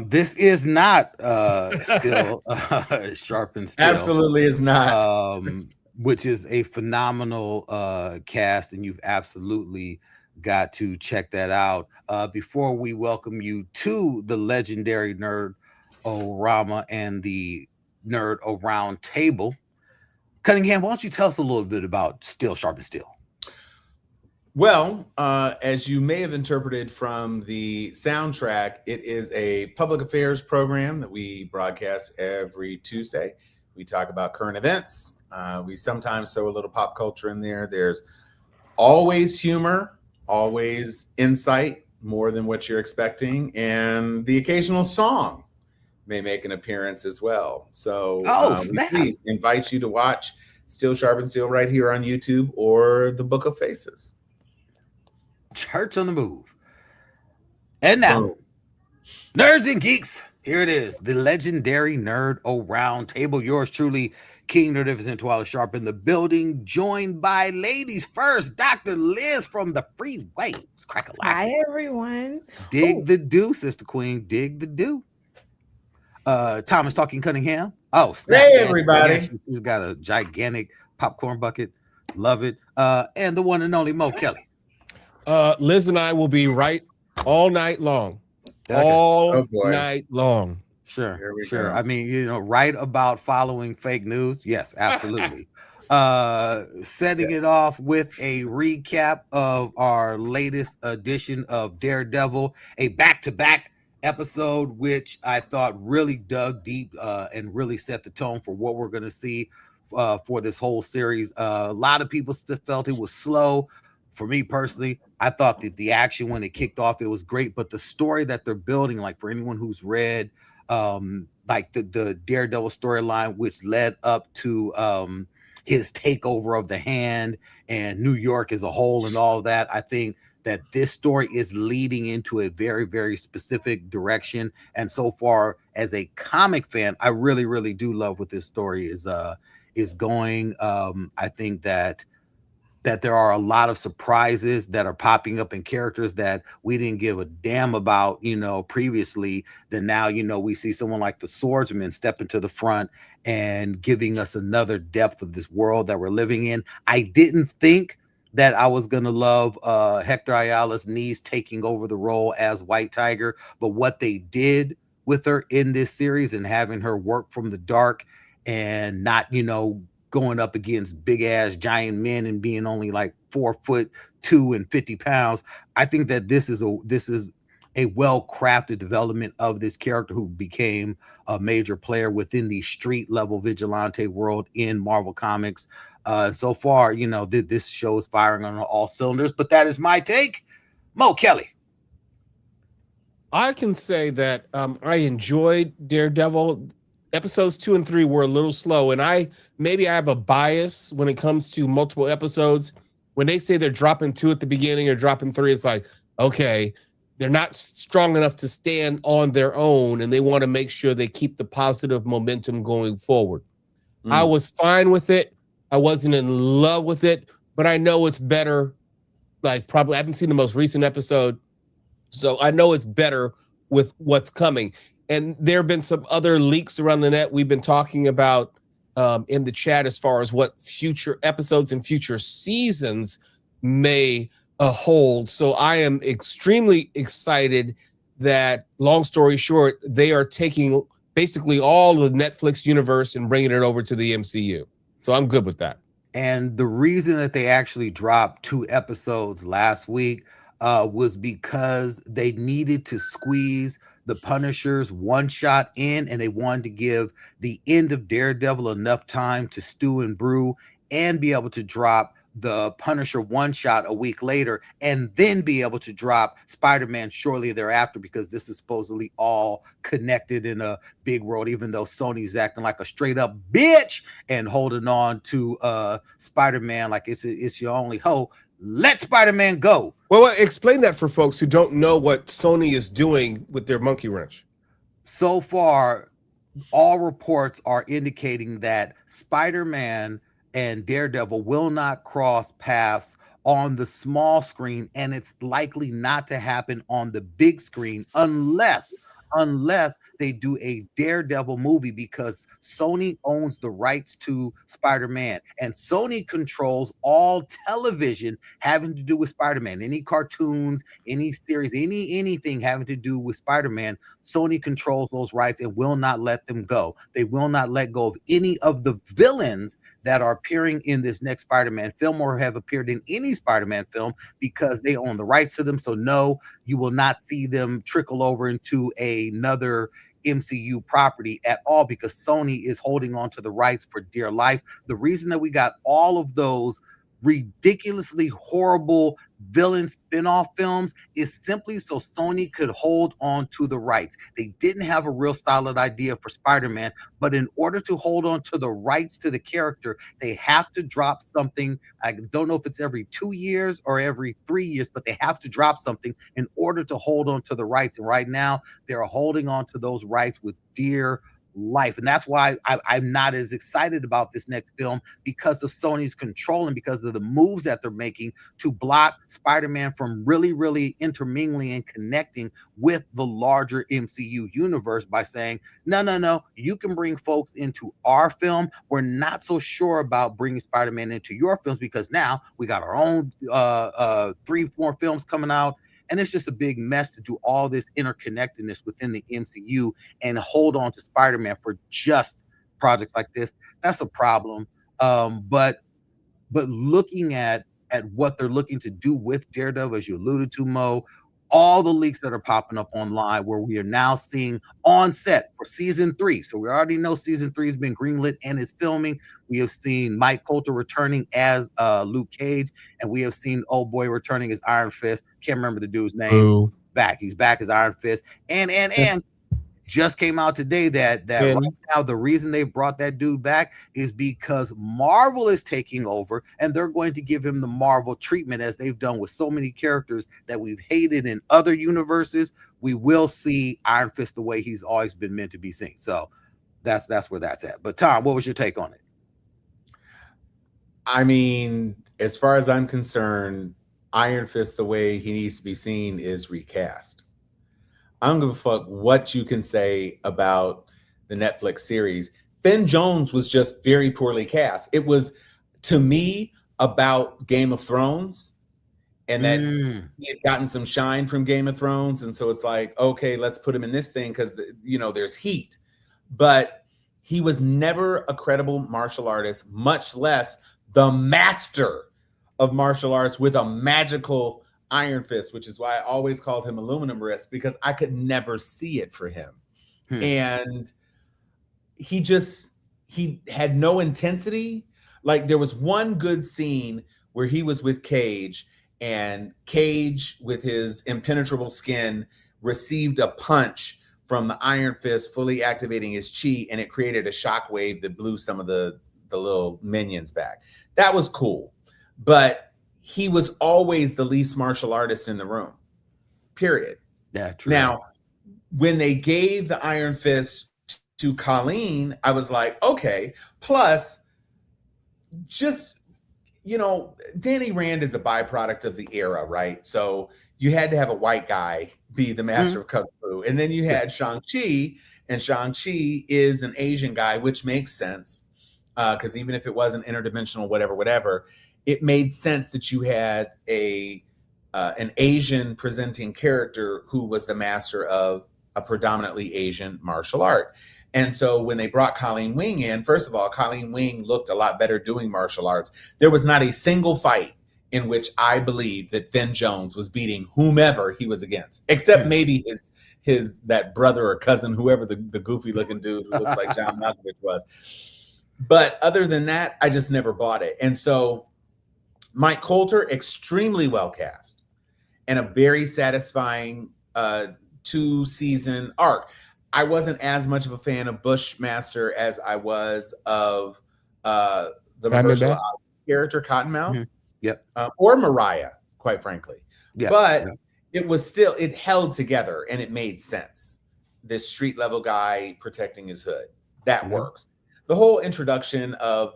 This is not still Sharp and Still, Absolutely is not. which is a phenomenal cast, and you've absolutely got to check that out. Before we welcome you to the legendary Nerd-O-Rama and the Nerd-O-Roundtable, Cunningham, why don't you tell us a little bit about Still Sharp and Still? Well, as you may have interpreted from the soundtrack, it is a public affairs program that we broadcast every Tuesday. We talk about current events. We sometimes throw a little pop culture in there. There's always humor, always insight, more than what you're expecting, and the occasional song may make an appearance as well. So Oh, we snap. please invite you to watch Still Sharp and Still right here on YouTube or the Book of Faces. Church on the move. And now, Boom. nerds and geeks, here it is, the legendary Nerd-O-Roundtable. Yours truly, King Nerdificent Twilight Sharp in the building, joined by ladies first, Dr. Liz from the Freewaves. Crack a Hi, everyone. Dig the do, Sister Queen. Dig the do. Thomas Talking Cunningham. Oh, snap. Hey, man. everybody. Yeah, she's got a gigantic popcorn bucket. Love it. And the one and only Mo Kelly. Liz and I will be right all night long. Okay. All night long. Sure. Go. I mean, right about following fake news. Yes, absolutely. Setting it off with a recap of our latest edition of Daredevil, a back-to-back episode, which I thought really dug deep and really set the tone for what we're going to see for this whole series. A lot of people still felt it was slow. For me personally, I thought that the action when it kicked off, it was great, but the story that they're building, like for anyone who's read like the Daredevil storyline, which led up to his takeover of the Hand and New York as a whole and all that, I think that this story is leading into a very, very specific direction. And so far, as a comic fan, I really, really do love what this story is going. I think that there are a lot of surprises that are popping up in characters that we didn't give a damn about, previously. Then now, we see someone like the Swordsman step into the front and giving us another depth of this world that we're living in. I didn't think that I was going to love Hector Ayala's niece taking over the role as White Tiger, but what they did with her in this series and having her work from the dark and not, going up against big ass giant men and being only like 4'2" and 50 pounds. I think that this is a well-crafted development of this character who became a major player within the street level vigilante world in Marvel Comics. So far, this show is firing on all cylinders, but that is my take. Mo Kelly. I can say that I enjoyed Daredevil. Episodes 2 and 3 were a little slow, and I have a bias when it comes to multiple episodes. When they say they're dropping 2 at the beginning or dropping 3, it's like, okay, they're not strong enough to stand on their own, and they want to make sure they keep the positive momentum going forward. I was fine with it. I wasn't in love with it, but I know it's better. Like, probably, I haven't seen the most recent episode, so I know it's better with what's coming. And there have been some other leaks around the net we've been talking about in the chat as far as what future episodes and future seasons may hold. So I am extremely excited that, long story short, they are taking basically all the Netflix universe and bringing it over to the MCU. So I'm good with that. And the reason that they actually dropped 2 episodes last week was because they needed to squeeze the Punisher's one-shot in, and they wanted to give the end of Daredevil enough time to stew and brew and be able to drop the Punisher one-shot a week later and then be able to drop Spider-Man shortly thereafter, because this is supposedly all connected in a big world, even though Sony's acting like a straight-up bitch and holding on to Spider-Man like it's your only hope. Let Spider-Man go. Well, explain that for folks who don't know what Sony is doing with their monkey wrench. So far, all reports are indicating that Spider-Man and Daredevil will not cross paths on the small screen, and it's likely not to happen on the big screen unless they do a Daredevil movie, because Sony owns the rights to Spider-Man, and Sony controls all television having to do with Spider-Man. Any cartoons, any series, anything having to do with Spider-Man, Sony controls those rights and will not let them go. They will not let go of any of the villains that are appearing in this next Spider-Man film or have appeared in any Spider-Man film, because they own the rights to them. So no, you will not see them trickle over into another MCU property at all, because Sony is holding on to the rights for dear life. The reason that we got all of those ridiculously horrible villain spin-off films is simply so Sony could hold on to the rights. They didn't have a real solid idea for Spider-Man, but in order to hold on to the rights to the character, they have to drop something. I don't know if it's every 2 years or every 3 years, but they have to drop something in order to hold on to the rights. And right now, they're holding on to those rights with dear life. And that's why I'm not as excited about this next film, because of Sony's control and because of the moves that they're making to block Spider-Man from really intermingling and connecting with the larger MCU universe by saying, no, you can bring folks into our film. We're not so sure about bringing Spider-Man into your films, because now we got our own 3-4 films coming out. And it's just a big mess to do all this interconnectedness within the MCU and hold on to Spider-Man for just projects like this. That's a problem. But looking at what they're looking to do with Daredevil, as you alluded to, Mo, all the leaks that are popping up online, where we are now seeing on set for season 3. So we already know season 3 has been greenlit and is filming. We have seen Mike Coulter returning as Luke Cage, and we have seen old boy returning as Iron Fist. Can't remember the dude's name. Ooh. He's back as Iron Fist. And just came out today that right now the reason they brought that dude back is because Marvel is taking over, and they're going to give him the Marvel treatment, as they've done with so many characters that we've hated in other universes. We will see Iron Fist the way he's always been meant to be seen. So that's where that's at. But Tom, what was your take on it? I mean, as far as I'm concerned, Iron Fist the way he needs to be seen is recast. I don't give a fuck what you can say about the Netflix series. Finn Jones was just very poorly cast. It was, to me, about Game of Thrones, and that he had gotten some shine from Game of Thrones. And so it's like, okay, let's put him in this thing because, there's heat. But he was never a credible martial artist, much less the master of martial arts with a magical Iron Fist, which is why I always called him Aluminum Wrist, because I could never see it for him. And he had no intensity. Like, there was one good scene where he was with Cage, and Cage, with his impenetrable skin, received a punch from the Iron Fist, fully activating his chi, and it created a shockwave that blew some of the little minions back. That was cool. But he was always the least martial artist in the room, period. Yeah, true. Now, when they gave the Iron Fist to Colleen, I was like, okay. Plus, just, Danny Rand is a byproduct of the era, right? So you had to have a white guy be the master of Kung Fu. And then you had Shang-Chi, and Shang-Chi is an Asian guy, which makes sense. Because even if it wasn't interdimensional, whatever, it made sense that you had an Asian presenting character who was the master of a predominantly Asian martial art. And so when they brought Colleen Wing in, first of all, Colleen Wing looked a lot better doing martial arts. There was not a single fight in which I believed that Finn Jones was beating whomever he was against, except maybe his that brother or cousin, whoever the goofy looking dude who looks like John Malkovich was. But other than that, I just never bought it. And so Mike Coulter, extremely well cast, and a very satisfying 2-season arc. I wasn't as much of a fan of Bushmaster as I was of the Mahershala Ali character, Cottonmouth, or Mariah, quite frankly. But it was still, it held together and it made sense. This street level guy protecting his hood, that works. the whole introduction of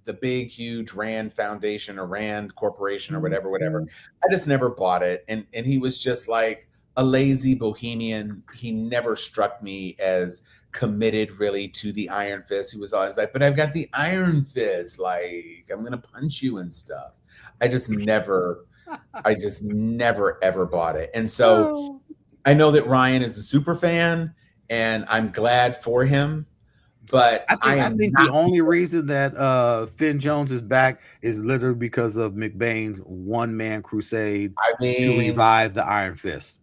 the big huge Rand Foundation or Rand Corporation or whatever, I just never bought it. And he was just like a lazy bohemian. He never struck me as committed really to the Iron Fist. He was always like, but I've got the Iron Fist, like I'm gonna punch you and stuff. I just never ever bought it. And so I know that Ryan is a super fan and I'm glad for him. But I think the only reason that Finn Jones is back is literally because of McBain's one-man crusade to revive the Iron Fist.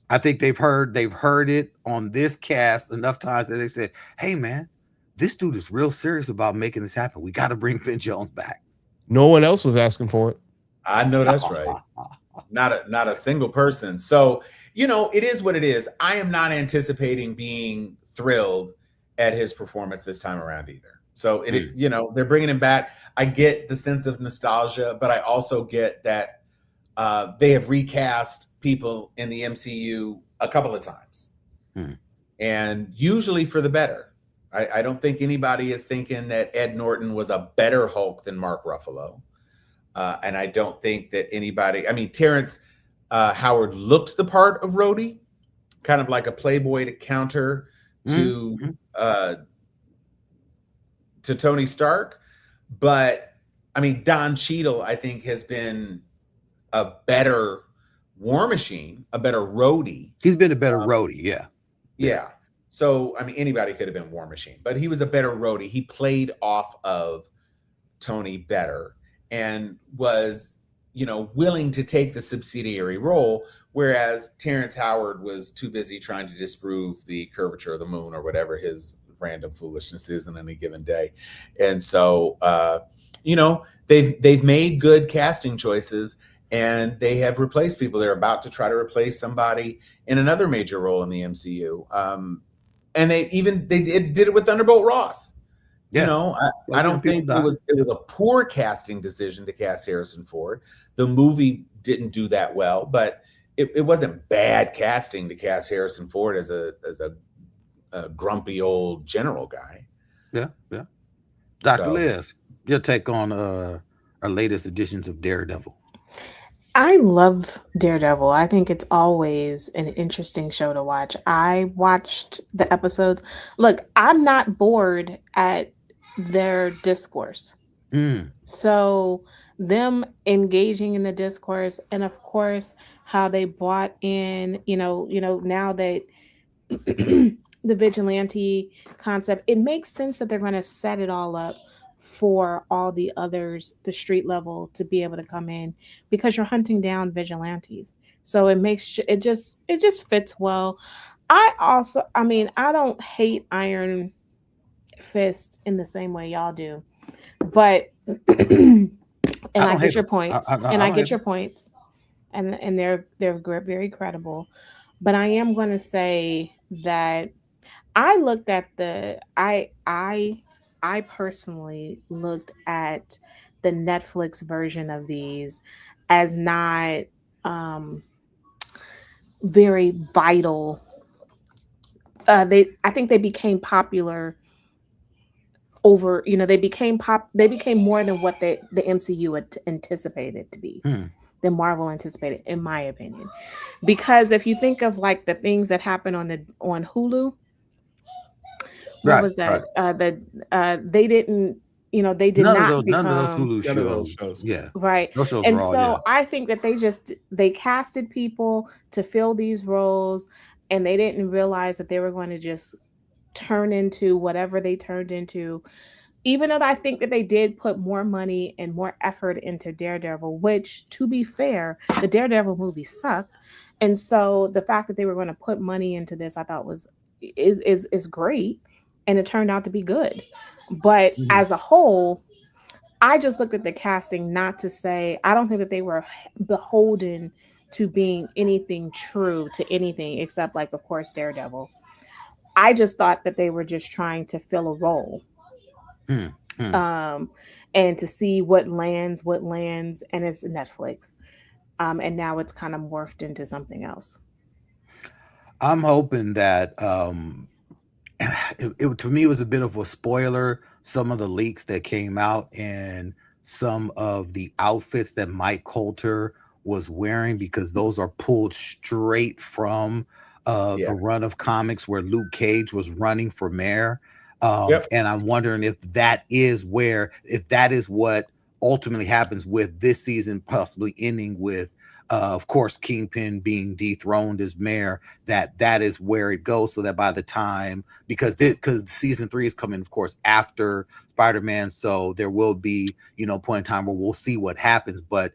I think they've heard it on this cast enough times that they said, "Hey, man, this dude is real serious about making this happen. We got to bring Finn Jones back." No one else was asking for it. I know that's right. Not a single person. So, it is what it is. I am not anticipating being thrilled at his performance this time around either. So they're bringing him back. I get the sense of nostalgia, but I also get that they have recast people in the MCU a couple of times, and usually for the better. I don't think anybody is thinking that Ed Norton was a better Hulk than Mark Ruffalo, and I don't think that anybody. I mean, Terrence Howard looked the part of Rhodey, kind of like a playboy to counter to Tony Stark, but I mean Don Cheadle I think has been a better War Machine, a better Rhodey. He's been a better Rhodey, yeah. So I mean anybody could have been War Machine, but he was a better Rhodey. He played off of Tony better and was willing to take the subsidiary role, whereas Terrence Howard was too busy trying to disprove the curvature of the moon or whatever his random foolishness is in any given day. And so, they've made good casting choices and they have replaced people. They're about to try to replace somebody in another major role in the MCU. And they did it with Thunderbolt Ross. Yeah. I don't think it was a poor casting decision to cast Harrison Ford. The movie didn't do that well, but it wasn't bad casting to cast Harrison Ford as a grumpy old general guy. Yeah. Dr. Liz, your take on our latest editions of Daredevil. I love Daredevil. I think it's always an interesting show to watch. I watched the episodes. Look, I'm not bored at their discourse. So them engaging in the discourse, and of course how they brought in, now that the vigilante concept, it makes sense that they're going to set it all up for all the others, the street level, to be able to come in, because you're hunting down vigilantes. So it just fits well. I don't hate Iron Fist in the same way y'all do, but I get your points, and they're very credible. But I am going to say that I looked at I personally looked at the Netflix version of these as not very vital. I think they became popular over, they became more than what the MCU had anticipated to be, than Marvel anticipated, in my opinion. Because if you think of like the things that happened on Hulu, what was that? They didn't, they did not become none of those Hulu shows. Yeah, right. Those shows and were all, so I think that they casted people to fill these roles, and they didn't realize that they were going to just turn into whatever they turned into. Even though I think that they did put more money and more effort into Daredevil, which, to be fair, the Daredevil movie sucked. And so the fact that they were going to put money into this, I thought is great. And it turned out to be good. But as a whole, I just looked at the casting, not to say, I don't think that they were beholden to being anything true to anything except, like, of course, Daredevil. I just thought that they were just trying to fill a role. And to see what lands, and it's Netflix. And now it's kind of morphed into something else. I'm hoping that to me, it was a bit of a spoiler. Some of the leaks that came out and some of the outfits that Mike Coulter was wearing, because those are pulled straight from Yeah. the run of comics where Luke Cage was running for mayor. Yep. And I'm wondering if that is what ultimately happens with this season, possibly ending with, of course, Kingpin being dethroned as mayor. That is where it goes, so that by the time, because season 3 is coming, of course, after Spider-Man, so there will be, point in time where we'll see what happens. But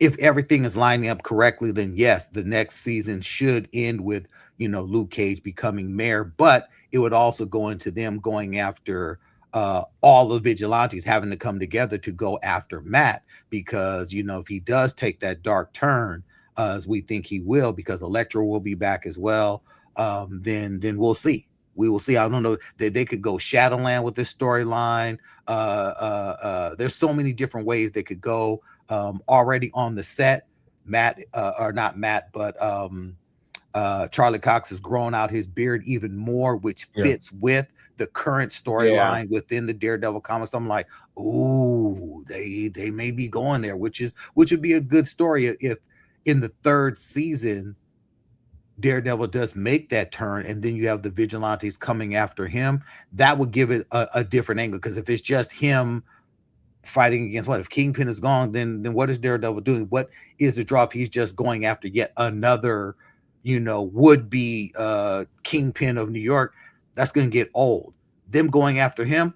if everything is lining up correctly, then yes, the next season should end with, Luke Cage becoming mayor, but it would also go into them going after all the vigilantes, having to come together to go after Matt, because, if he does take that dark turn, as we think he will, because Elektra will be back as well, then we'll see. We will see. I don't know that they could go Shadowland with this storyline. There's so many different ways they could go. Already on the set, Charlie Cox has grown out his beard even more, which fits with the current storyline within the Daredevil comics. I'm like, ooh, they may be going there, which would be a good story if in the 3rd season Daredevil does make that turn, and then you have the vigilantes coming after him. That would give it a different angle, because if it's just him fighting against if Kingpin is gone, then what is Daredevil doing? What is the draw if he's just going after yet another, would be Kingpin of New York? That's going to get old. Them going after him,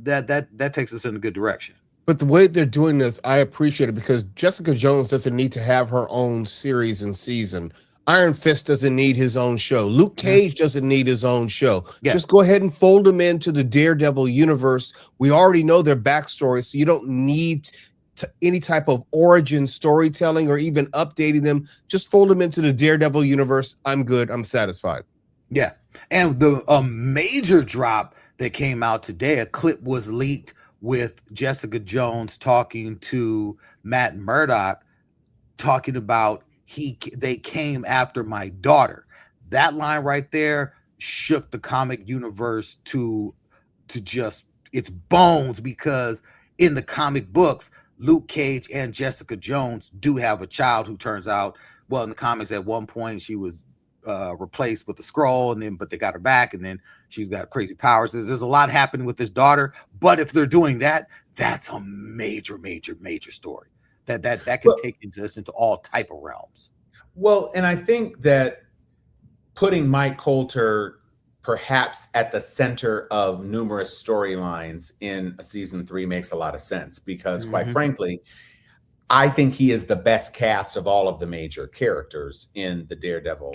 that takes us in a good direction. But the way they're doing this, I appreciate it, because Jessica Jones doesn't need to have her own series and season. Iron Fist doesn't need his own show. Luke Cage doesn't need his own show. Just go ahead and fold them into the Daredevil universe. We already know their backstory, so you don't need any type of origin storytelling or even updating them. Just fold them into the Daredevil universe. I'm good. I'm satisfied. Yeah. And the major drop that came out today, a clip was leaked with Jessica Jones talking to Matt Murdock, talking about they came after my daughter. That line right there shook the comic universe to just its bones, because in the comic books, Luke Cage and Jessica Jones do have a child who turns out, well, in the comics at one point she was replaced with a scroll, but they got her back, and then she's got crazy powers. There's a lot happening with this daughter, but if they're doing that, that's a major story. That can take us into all type of realms. Well, and I think that putting Mike Coulter perhaps at the center of numerous storylines in a season 3 makes a lot of sense, because quite frankly, I think he is the best cast of all of the major characters in the Daredevil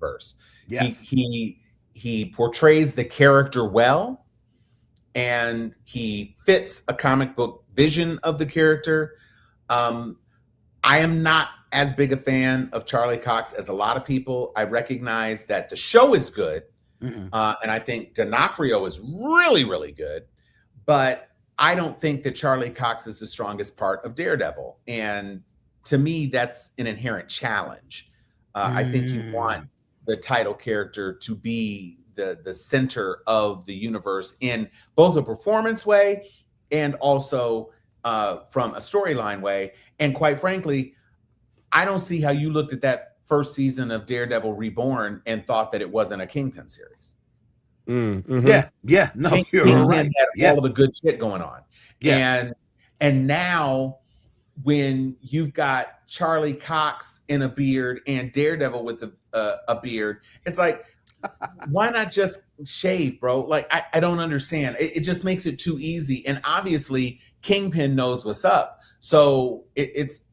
verse. Yes. He portrays the character well, and he fits a comic book vision of the character. I am not as big a fan of Charlie Cox as a lot of people. I recognize that the show is good, and I think D'Onofrio is really, really good, but I don't think that Charlie Cox is the strongest part of Daredevil. And to me, that's an inherent challenge. I think you want the title character to be the center of the universe in both a performance way and also from a storyline way. And quite frankly, I don't see how you looked at that first season of Daredevil Reborn and thought that it wasn't a Kingpin series. Yeah, no, Kingpin you're right. Had all the good shit going on. And now when you've got Charlie Cox in a beard and Daredevil with a beard, it's like, why not just shave, bro? Like, I don't understand. It just makes it too easy. And obviously Kingpin knows what's up. So it's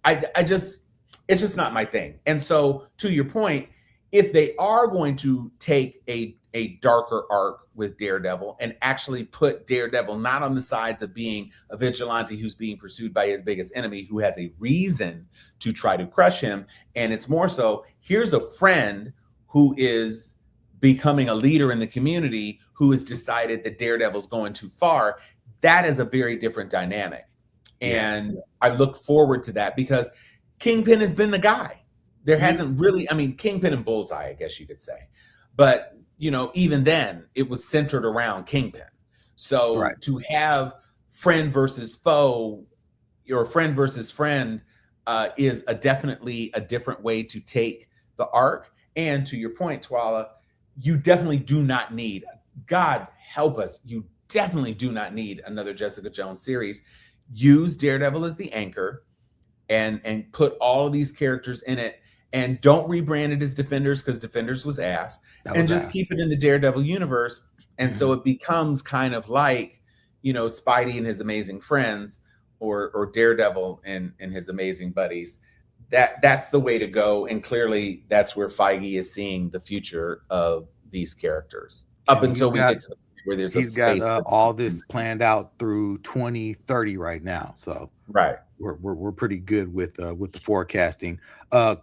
just not my thing. And so to your point, if they are going to take a darker arc with Daredevil and actually put Daredevil not on the sides of being a vigilante who's being pursued by his biggest enemy, who has a reason to try to crush him, and it's more so, here's a friend who is becoming a leader in the community who has decided that Daredevil's going too far, that is a very different dynamic. And I look forward to that, because Kingpin has been the guy. There hasn't really, I mean, Kingpin and Bullseye, I guess you could say. But, even then it was centered around Kingpin. So Right. to have friend versus foe, or friend versus friend, is definitely a different way to take the arc. And to your point, Twala, you definitely do not need, God help us, you definitely do not need another Jessica Jones series. Use Daredevil as the anchor and put all of these characters in it, and don't rebrand it as Defenders, because Defenders was ass, and just keep it in the Daredevil universe. And so it becomes kind of like, Spidey and his amazing friends, or Daredevil and his amazing buddies. That's the way to go. And clearly that's where Feige is seeing the future of these characters up until we get to the point where there's he's got all this planned out through 2030 right now. So right. We're pretty good with the forecasting.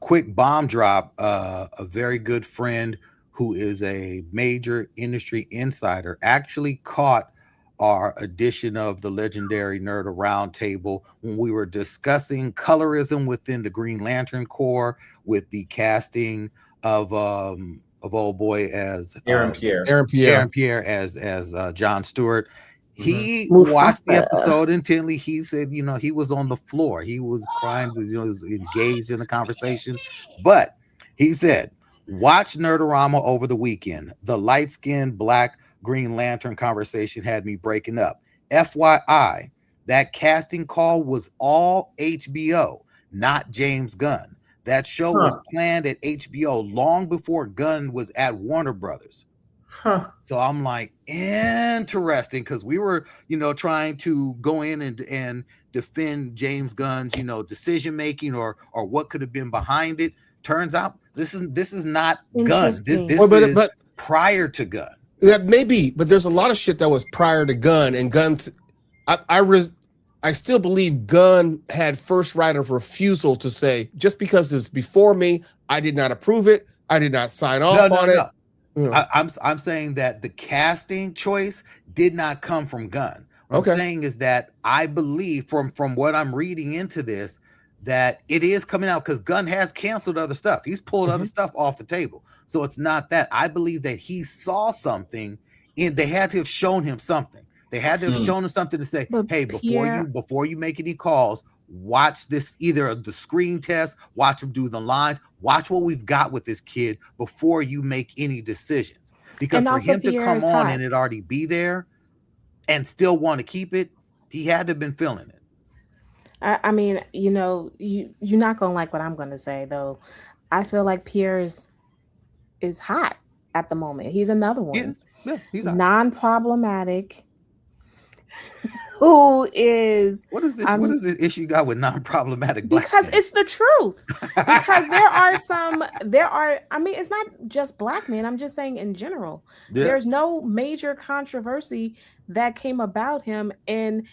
Quick bomb drop. A very good friend who is a major industry insider actually caught our edition of the legendary Nerd-O-Roundtable when we were discussing colorism within the Green Lantern Corps, with the casting of old boy as Aaron Pierre as John Stewart. He watched the episode intently. He said, he was on the floor. He was crying, he was engaged in the conversation. But he said, watch Nerdorama over the weekend. The light-skinned black Green Lantern conversation had me breaking up. FYI, that casting call was all HBO, not James Gunn. That show was planned at HBO long before Gunn was at Warner Brothers. So I'm like, interesting, because we were, trying to go in and defend James Gunn's, decision making or what could have been behind it. Turns out this is not Gunn. This is prior to Gunn. That may be, but there's a lot of shit that was prior to Gunn, and Gunn's. I still believe Gunn had first right of refusal to say, just because it was before me, I did not approve it. I did not sign off on it. I'm saying that the casting choice did not come from Gunn. What I'm saying is that I believe from what I'm reading into this, that it is coming out, because Gunn has canceled other stuff. He's pulled other stuff off the table. So it's not that. I believe that he saw something, and they had to have shown him something. They had to have shown him something to say, hey, before you make any calls, watch this, either the screen test, watch him do the lines, watch what we've got with this kid before you make any decisions. Because for him to come on and it already be there and still want to keep it, he had to have been feeling it. I mean, you're not gonna like what I'm gonna say, though. I feel like Pierce is hot at the moment. He's another one. He's hot. Non-problematic. Who is what is this? What is this issue you got with non-problematic black? Because it's the truth. Because I mean, it's not just black men. I'm just saying in general. Yeah. There's no major controversy that came about him, and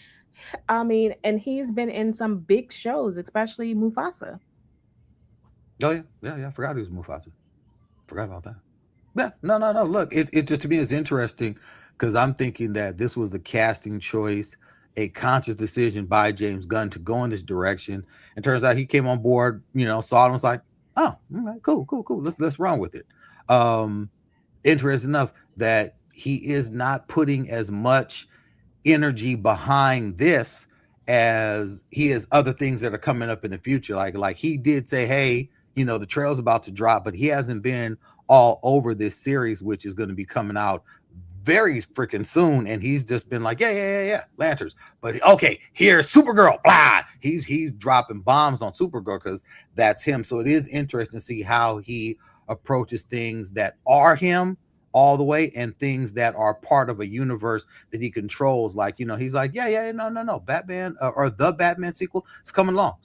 he's been in some big shows, especially Mufasa. Oh yeah. I forgot he was Mufasa. Forgot about that. Yeah, no. Look, it just, to me, is interesting, because I'm thinking that this was a casting choice, a conscious decision by James Gunn to go in this direction. And turns out he came on board, saw it and was like, oh, all right, cool. Let's run with it. Interesting enough that he is not putting as much energy behind this as he is other things that are coming up in the future. Like he did say, hey, the trail's about to drop, but he hasn't been all over this series, which is going to be coming out very freaking soon, and he's just been like, yeah, Lanterns. But okay, here's Supergirl, blah. He's dropping bombs on Supergirl because that's him. So it is interesting to see how he approaches things that are him all the way, and things that are part of a universe that he controls. Like, he's like, no, Batman or the Batman sequel, it's coming along.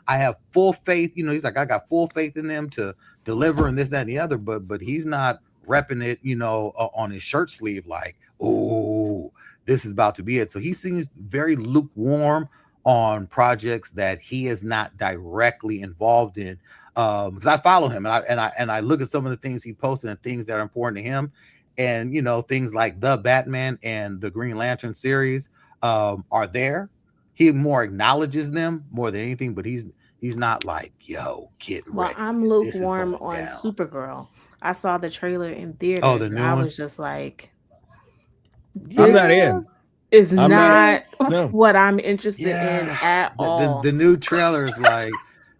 I have full faith. He's like, I got full faith in them to deliver, and this, that, and the other. But he's not repping it, on his shirt sleeve, like, oh, this is about to be it. So he seems very lukewarm on projects that he is not directly involved in. Because I follow him, and I look at some of the things he posted and things that are important to him, and things like the Batman and the Green Lantern series are there. He more acknowledges them more than anything, but he's He's not like, yo, get Well, ready. I'm This is lukewarm going on down. Supergirl. I saw the trailer in Oh, theaters the and new I one? was just like, I'm this not Yeah. in. is I'm not. not No. what I'm interested in Yeah. at all. The new trailer is like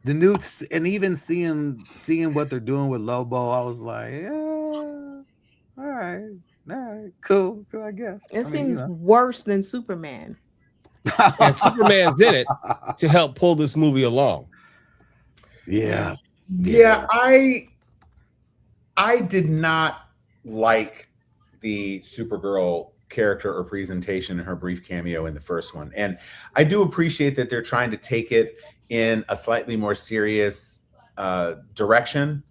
the new and even seeing what they're doing with Lobo, I was like, yeah, all right, cool, I guess. It I mean, seems worse than Superman. And Superman's in it to help pull this movie along. yeah, Yeah, I did not like the Supergirl character or presentation in her brief cameo in the first one. And I do appreciate that they're trying to take it in a slightly more serious direction,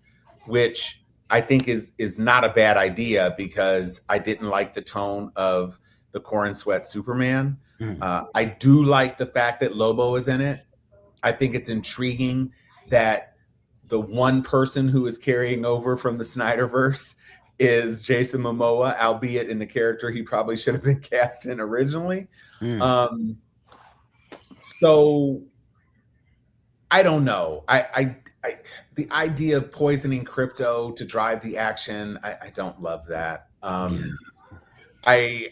which I think is not a bad idea, because I didn't like the tone of the Corn Sweat Superman. I do like the fact that Lobo is in it. I think it's intriguing that the one person who is carrying over from the Snyderverse is Jason Momoa, albeit in the character he probably should have been cast in originally. So I don't know. I the idea of poisoning crypto to drive the action, I don't love that. I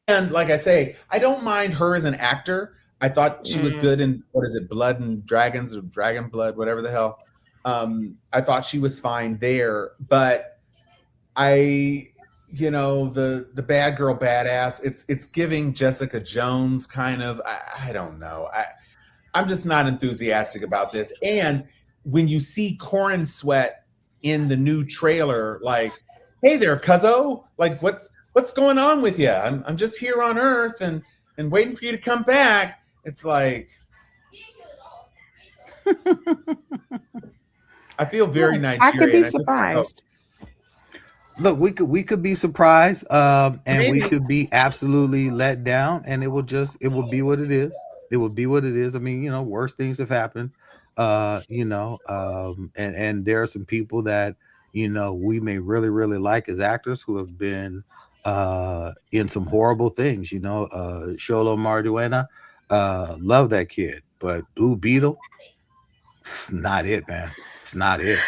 and like I say, I don't mind her as an actor. I thought she was good in, what is it, Blood and Dragons, or Dragon Blood, whatever the hell. I thought she was fine there, but the bad girl badass, it's giving Jessica Jones kind of. I don't know. I'm just not enthusiastic about this. And when you see Corn Sweat in the new trailer, like, hey there, cuzzo, like what's going on with you? I'm just here on Earth and waiting for you to come back. It's like, I feel very Nigerian. I could be surprised. Look, we could be surprised, and Maybe. we could be absolutely let down, and it will be what it is. It will be what it is. I mean, worse things have happened. And there are some people that we may really, really like as actors who have been in some horrible things. Sholo Marduena, love that kid, but Blue Beetle, not it, man. It's not it.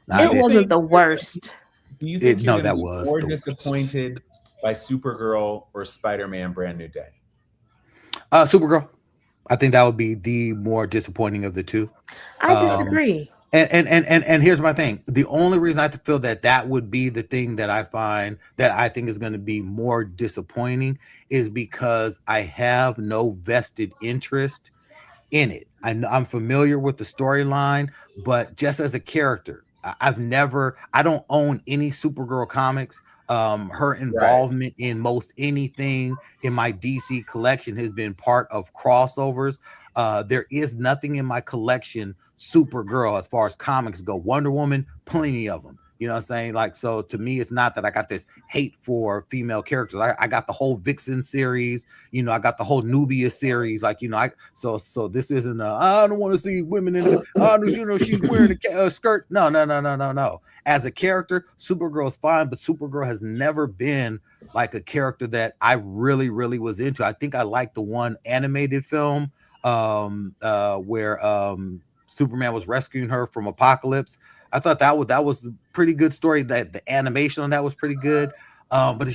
It wasn't the worst. Do you think you're that be was more the disappointed by Supergirl or Spider-Man Brand New Day? Supergirl. I think that would be the more disappointing of the two. I disagree. And here's my thing. The only reason I feel that would be the thing that I think is going to be more disappointing is because I have no vested interest in it. I'm familiar with the storyline, but just as a character, I don't own any Supergirl comics. Her involvement in most anything in my DC collection has been part of crossovers. There is nothing in my collection Supergirl as far as comics go. Wonder Woman, plenty of them. You know what I'm saying? Like, so to me, it's not that I got this hate for female characters. I got the whole Vixen series. I got the whole Nubia series. Like, so this isn't I don't want to see women in it. She's wearing a skirt. No. As a character, Supergirl is fine, but Supergirl has never been like a character that I really, really was into. I think I liked the one animated film where Superman was rescuing her from Apocalypse. I thought that was a pretty good story. That the animation on that was pretty good. But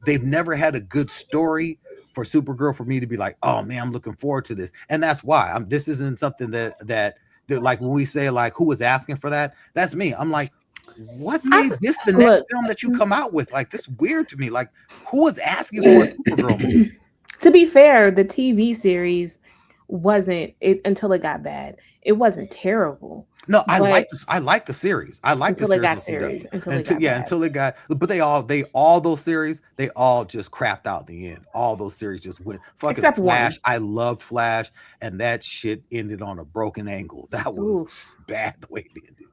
they've never had a good story for Supergirl for me to be like, oh man, I'm looking forward to this. And that's why this isn't something that like when we say like who was asking for that, that's me. I'm like, what made this the next film that you come out with? Like, this weird to me. Like, who was asking for a Supergirl movie? To be fair, the TV series wasn't it until it got bad. It wasn't terrible. No, I like the series. I like until the it got series serious. Until it got. But all those series, they all just crapped out in the end. All those series just went fucking Except Flash. one. I loved Flash, and that shit ended on a broken ankle. That was bad the way it ended.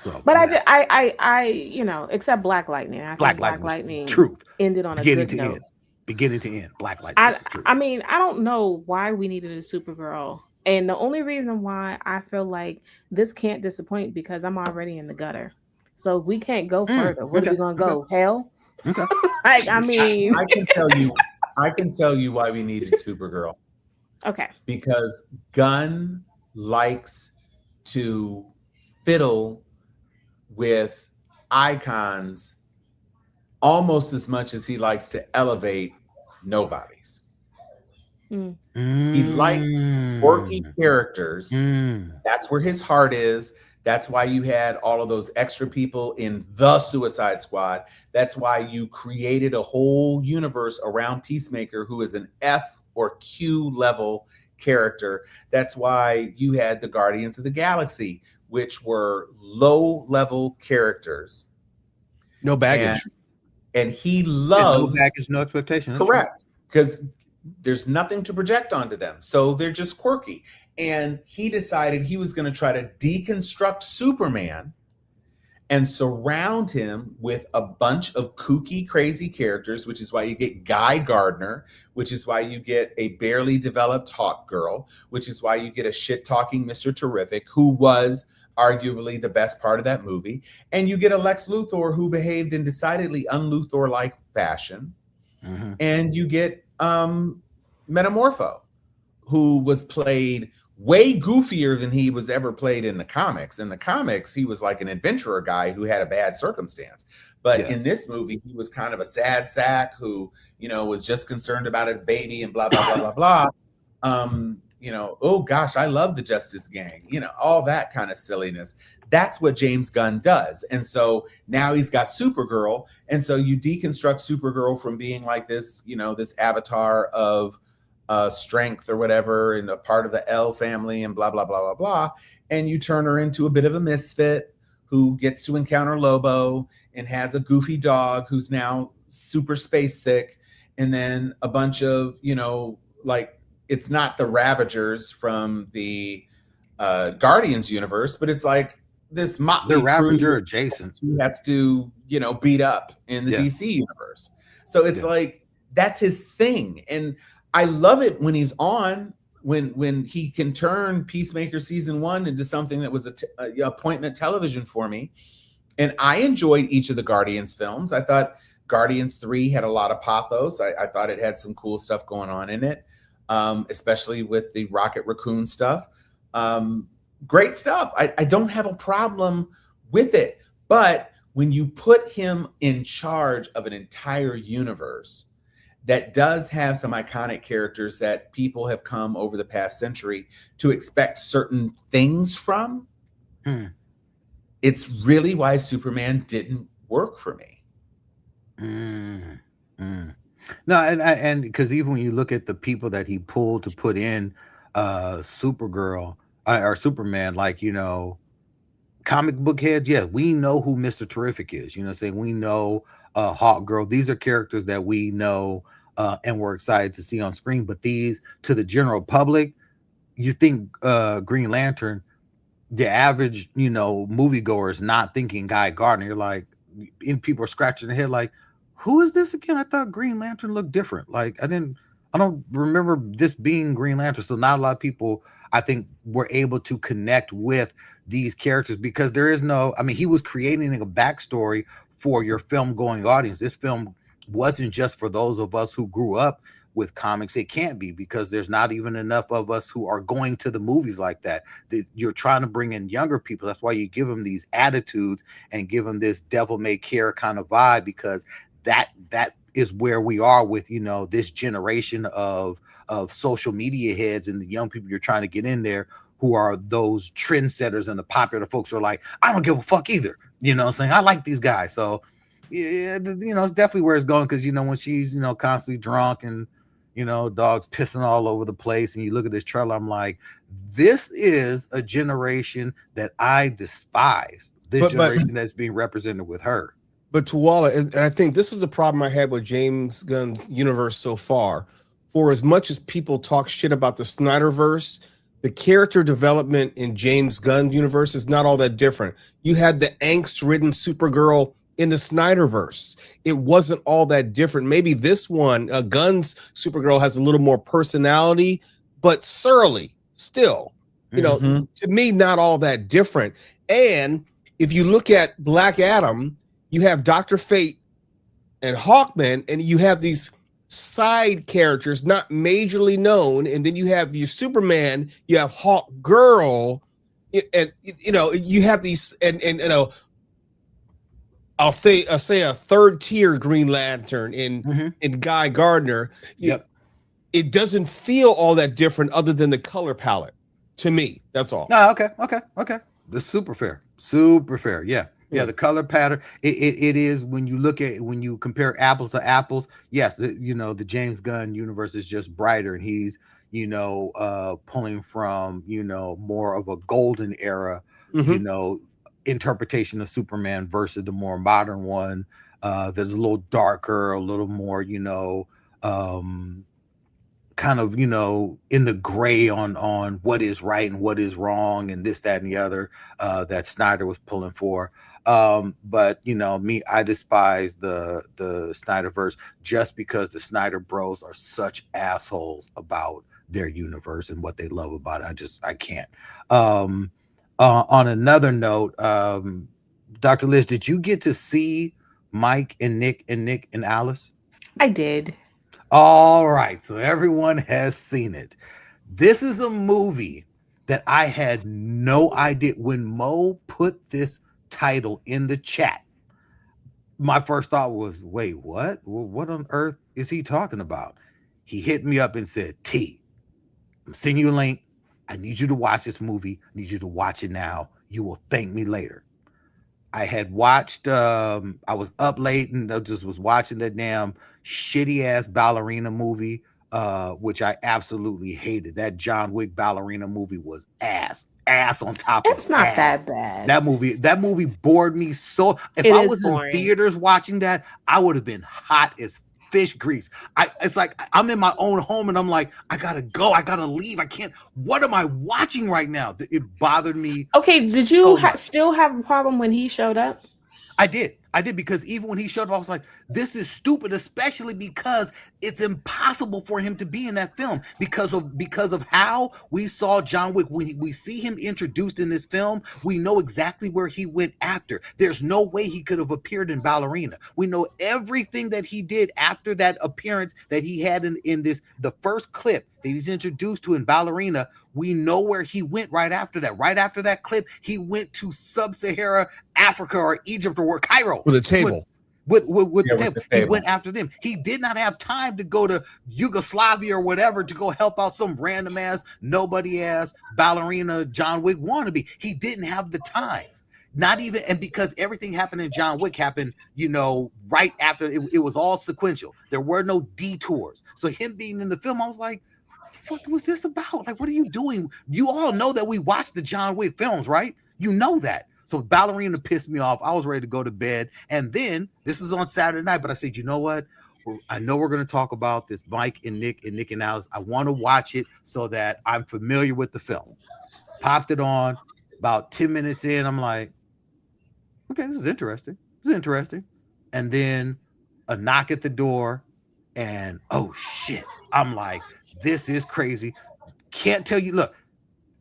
So, but yeah. I except Black Lightning. I think Black Lightning truth ended on a good note. Beginning to end, Black Lightning. I mean, I don't know why we needed a Supergirl. And the only reason why I feel like this can't disappoint because I'm already in the gutter. So we can't go further. Where are we gonna go? Hell? Okay. Like, I mean, I can tell you why we needed Supergirl. Okay. because Gunn likes to fiddle with icons almost as much as he likes to elevate nobodies. He likes quirky characters. That's where his heart is. That's why you had all of those extra people in the Suicide Squad. That's why you created a whole universe around Peacemaker, who is an F or Q level character. That's why you had the Guardians of the Galaxy, which were low level characters. No baggage. And he loves no baggage, no expectation. That's correct, because there's nothing to project onto them, so they're just quirky. And he decided he was going to try to deconstruct Superman and surround him with a bunch of kooky, crazy characters, which is why you get Guy Gardner, which is why you get a barely developed Hawk Girl, which is why you get a shit-talking Mr. Terrific, who was arguably the best part of that movie. And you get a Lex Luthor who behaved in decidedly un-Luthor-like fashion. And you get Metamorpho, who was played way goofier than he was ever played in the comics. In the comics, he was like an adventurer guy who had a bad circumstance. But in this movie, he was kind of a sad sack who, was just concerned about his baby and blah, blah, blah, blah, blah. Oh gosh, I love the Justice Gang, all that kind of silliness. That's what James Gunn does. And so now he's got Supergirl. And so you deconstruct Supergirl from being like this, this avatar of strength or whatever, and a part of the L family and blah, blah, blah, blah, blah. And you turn her into a bit of a misfit who gets to encounter Lobo and has a goofy dog who's now super space sick. And then a bunch of, it's not the Ravagers from the Guardians universe, but it's like this motley the Ravager adjacent who has to, beat up in the DC universe. So it's like, that's his thing. And I love it when he's on, when he can turn Peacemaker season 1 into something that was a appointment television for me. And I enjoyed each of the Guardians films. I thought Guardians 3 had a lot of pathos. I thought it had some cool stuff going on in it, especially with the Rocket Raccoon stuff. Great stuff. I don't have a problem with it. But when you put him in charge of an entire universe that does have some iconic characters that people have come over the past century to expect certain things from, it's really why Superman didn't work for me. No, and because even when you look at the people that he pulled to put in Supergirl or Superman, comic book heads, we know who Mr. Terrific is. We know Hawk Girl. These are characters that we know and we're excited to see on screen. But these, to the general public, you think Green Lantern, the average, moviegoer is not thinking Guy Gardner. You're like, and people are scratching their head like, who is this again? I thought Green Lantern looked different. I don't remember this being Green Lantern. So not a lot of people, I think, were able to connect with these characters because there is no, he was creating a backstory for your film going audience. This film wasn't just for those of us who grew up with comics. It can't be because there's not even enough of us who are going to the movies like that. You're trying to bring in younger people. That's why you give them these attitudes and give them this devil may care kind of vibe, because that is where we are with, this generation of social media heads and the young people you're trying to get in there, who are those trendsetters, and the popular folks are like, I don't give a fuck either. I like these guys. So it's definitely where it's going. Cause when she's, constantly drunk and, dogs pissing all over the place, and you look at this trailer, I'm like, this is a generation that I despise. This generation that's being represented with her. But Tuwala, and I think this is the problem I had with James Gunn's universe so far. For as much as people talk shit about the Snyderverse, the character development in James Gunn's universe is not all that different. You had the angst-ridden Supergirl in the Snyderverse. It wasn't all that different. Maybe this one, Gunn's Supergirl, has a little more personality, but surly still. To me, not all that different. And if you look at Black Adam, you have Dr. Fate and Hawkman, and you have these side characters, not majorly known, and then you have your Superman, you have Hawk Girl, and you have these, and I'll say a third tier Green Lantern in Guy Gardner. Yep. It doesn't feel all that different other than the color palette to me. That's all. No, okay. That's super fair. Yeah. Yeah, the color pattern. It is when you compare apples to apples. Yes, the James Gunn universe is just brighter, and he's pulling from more of a golden era, interpretation of Superman versus the more modern one. That's a little darker, a little more kind of in the gray on what is right and what is wrong and this, that, and the other that Snyder was pulling for. But me, I despise the Snyderverse just because the Snyder Bros are such assholes about their universe and what they love about it. I can't. On another note, Dr. Liz, did you get to see Mike and Nick and Alice? I did. All right, so everyone has seen it. This is a movie that I had no idea when Mo put this title in the chat. My first thought was, wait, what? What on earth is he talking about? He hit me up and said, T, I'm sending you a link. I need you to watch this movie. I need you to watch it now. You will thank me later. I had watched, I was up late and I just was watching that damn shitty ass ballerina movie, which I absolutely hated. That John Wick ballerina movie was ass on top of It's not ass. that bad. That movie bored me so. If I was in theaters watching that, I would have been hot as fish grease. It's like I'm in my own home and I'm like, I gotta go, I gotta leave, I can't. What am I watching right now? It bothered me. Okay, did you still have a problem when he showed up? I did because even when he showed up, I was like, this is stupid, especially because it's impossible for him to be in that film because of how we saw John Wick. When we see him introduced in this film, we know exactly where he went after. There's no way he could have appeared in Ballerina. We know everything that he did after that appearance that he had in this, the first clip that he's introduced to in Ballerina. We know where he went right after that. Right after that clip, he went to Sub-Sahara Africa or Egypt or Cairo. With a table. With the table. He went after them. He did not have time to go to Yugoslavia or whatever to go help out some random ass, nobody ass ballerina John Wick wannabe. He didn't have the time. Not even, and because everything happened in John Wick happened, right after it was all sequential. There were no detours. So him being in the film, I was like, what was this about? Like, what are you doing? You all know that we watched the John Wick films, right? You know that. So Ballerina pissed me off. I was ready to go to bed. And then this is on Saturday night, but I said, you know what? I know we're going to talk about this Mike and Nick and Alice. I want to watch it so that I'm familiar with the film. Popped it on. About 10 minutes in, I'm like, okay, this is interesting. And then a knock at the door and oh shit. I'm like, this is crazy. Can't tell you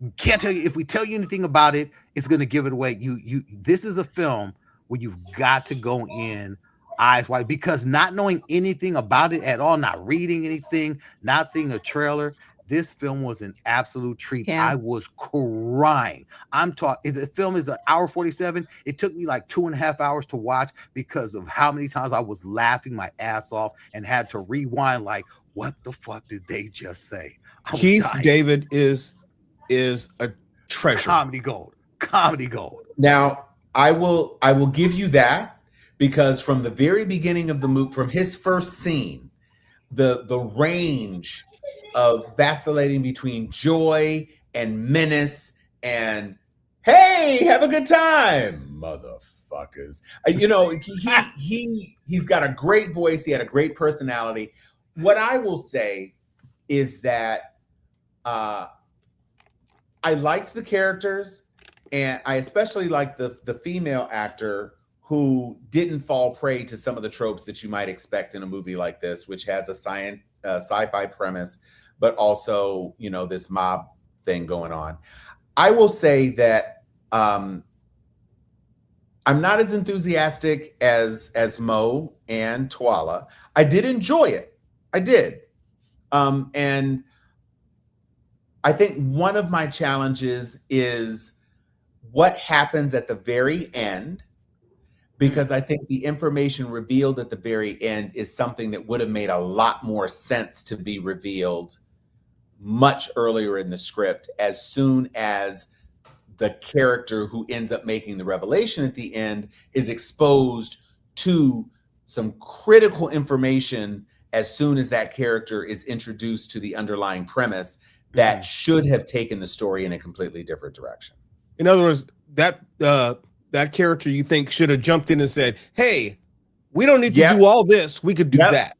if we tell you anything about it, it's going to give it away. This is a film where you've got to go in eyes wide, because not knowing anything about it at all, not reading anything, not seeing a trailer, this film was an absolute treat. Yeah. I was crying. The film is an hour 47. It took me like 2.5 hours to watch because of how many times I was laughing my ass off and had to rewind like, what the fuck did they just say? Keith David is a treasure. Comedy gold. Now, I will give you that, because from the very beginning of the movie, from his first scene, the range of vacillating between joy and menace and hey, have a good time, motherfuckers. He's got a great voice. He had a great personality. What I will say is that I liked the characters, and I especially liked the female actor who didn't fall prey to some of the tropes that you might expect in a movie like this, which has a sci-fi premise, but also, this mob thing going on. I will say that I'm not as enthusiastic as Mo and Twala. I did enjoy it. I did. And I think one of my challenges is what happens at the very end, because I think the information revealed at the very end is something that would have made a lot more sense to be revealed much earlier in the script, as soon as the character who ends up making the revelation at the end is exposed to some critical information as soon as that character is introduced to the underlying premise that should have taken the story in a completely different direction. In other words, that character you think should have jumped in and said, "Hey, we don't need to do all this. We could do that."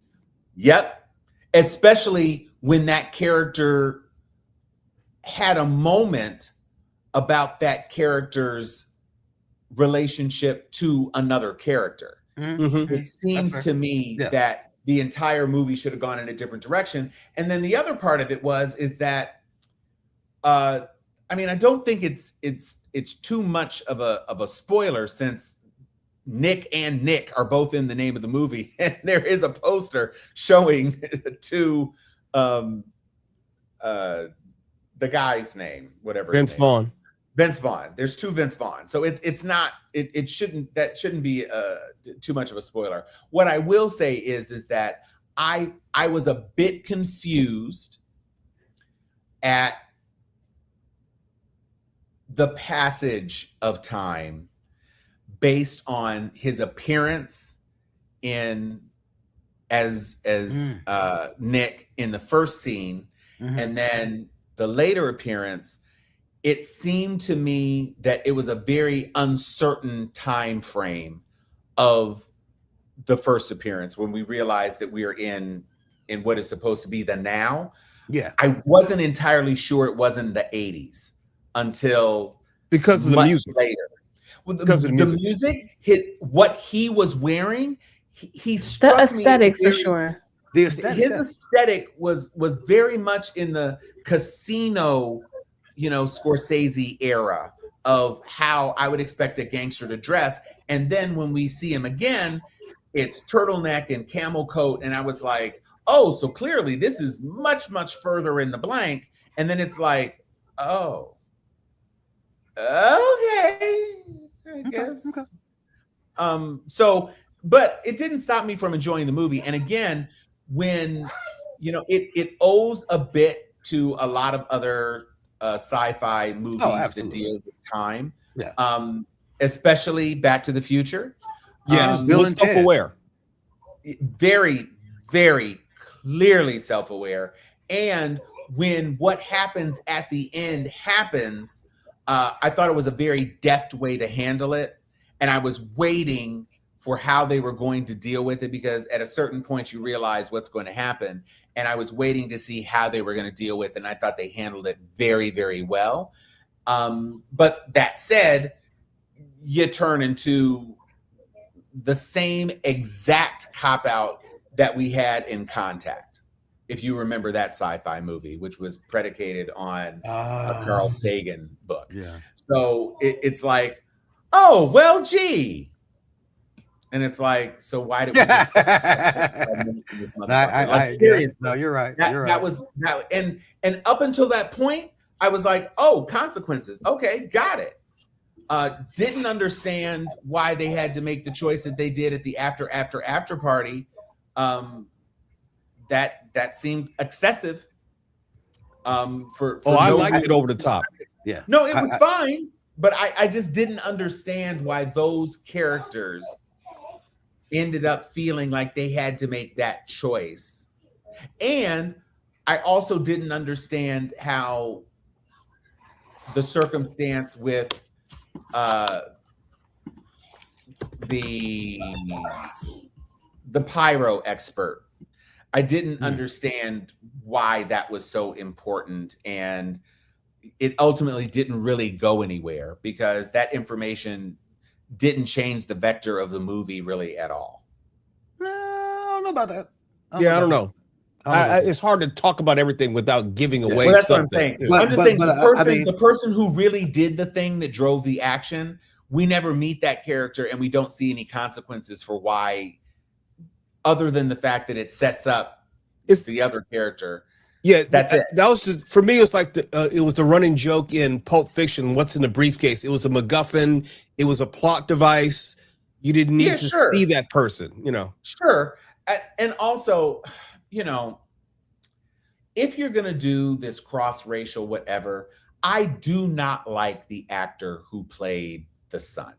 Yep. Especially when that character had a moment about that character's relationship to another character. It seems to me that the entire movie should have gone in a different direction. And then the other part of it is that I mean, I don't think it's too much of a spoiler, since Nick and Nick are both in the name of the movie, and there is a poster showing two the guy's name, whatever. Vince Vaughn. Vince Vaughn. There's two Vince Vaughn. So it's not, it shouldn't be too much of a spoiler. What I will say is that I was a bit confused at the passage of time based on his appearance as Nick in the first scene, and then the later appearance. It seemed to me that it was a very uncertain time frame of the first appearance, when we realized that we are in what is supposed to be the now. Yeah, I wasn't entirely sure it wasn't the 80s until because of the music later. Well, because of the music hit what he was wearing. He the aesthetic for sure. The aesthetic, his aesthetic was very much in the Casino, Scorsese era of how I would expect a gangster to dress. And then when we see him again, it's turtleneck and camel coat. And I was like, oh, so clearly this is much, much further in the blank. And then it's like, oh, okay, I guess. Okay. But it didn't stop me from enjoying the movie. And again, when, it owes a bit to a lot of other sci-fi movies that deal with time, especially Back to the Future. Yes, self-aware, very, very clearly self-aware. And when what happens at the end happens, I thought it was a very deft way to handle it, and I was waiting for how they were going to deal with it, because at a certain point you realize what's going to happen. And I was waiting to see how they were going to deal with it. And I thought they handled it very, very well. But that said, you turn into the same exact cop-out that we had in Contact, if you remember that sci-fi movie, which was predicated on a Carl Sagan book. Yeah. So it's like, oh, well, gee. And it's like, so why did we just this No, you're right. That was and up until that point, I was like, oh, consequences. Okay, got it. Didn't understand why they had to make the choice that they did at the after party. That seemed excessive. I liked it over the top. Yeah. No, it was fine, but I just didn't understand why those characters ended up feeling like they had to make that choice. And I also didn't understand how the circumstance with the pyro expert, I didn't understand why that was so important, and it ultimately didn't really go anywhere, because that information didn't change the vector of the movie really at all. No, I don't know about that. I don't know. It's hard to talk about everything without giving away well, that's something. What I'm saying. I'm just saying the person who really did the thing that drove the action, we never meet that character, and we don't see any consequences for why, other than the fact that it sets up, It's the other character. Yeah, That's it. That was just for me. It was like it was the running joke in Pulp Fiction. What's in the briefcase? It was a MacGuffin. It was a plot device. You didn't need to see that person. Sure, and also, if you're gonna do this cross-racial whatever, I do not like the actor who played the son.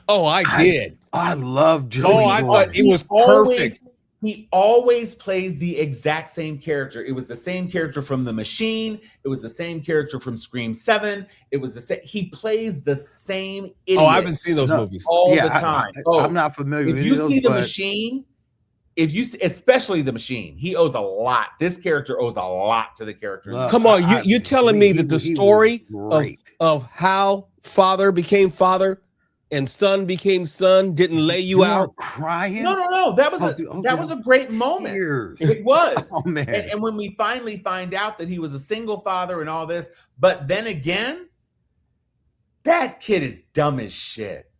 Oh, I did. I love Joey. Oh, I thought it was perfect. He always plays the exact same character. It was the same character from The Machine. It was the same character from Scream 7. It was the same. He plays the same idiot. Oh, I haven't seen those movies all the time. I'm not familiar with it. If you see The Machine, especially The Machine, he owes a lot. This character owes a lot to the character. Come on, you're telling me that the story of how father became father and son became son didn't lay you out crying? No. That was a great moment. It was. Oh, man. And when we finally find out that he was a single father and all this, but then again, that kid is dumb as shit.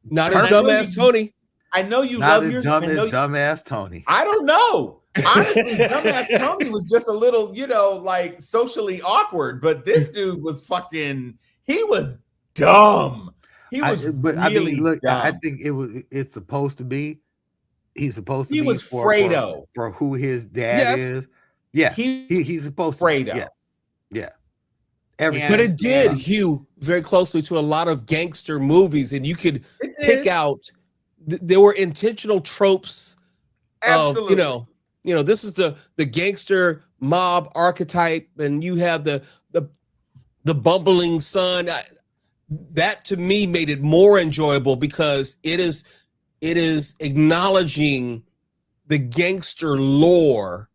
Not as dumb as Tony. I know you love yours. Not as dumb as Tony. I don't know. Honestly, dumbass Tony was just a little, like socially awkward, but this dude was he was dumb. He was really dumb. I think it's supposed to be. He's supposed to be. He was Fredo for who his dad is. Yeah, he's supposed to. Fredo. Yeah. But it did hew very closely to a lot of gangster movies, and you could pick out. There were intentional tropes. Absolutely. Of, this is the gangster mob archetype, and you have the bumbling son. That to me made it more enjoyable because it is acknowledging the gangster lore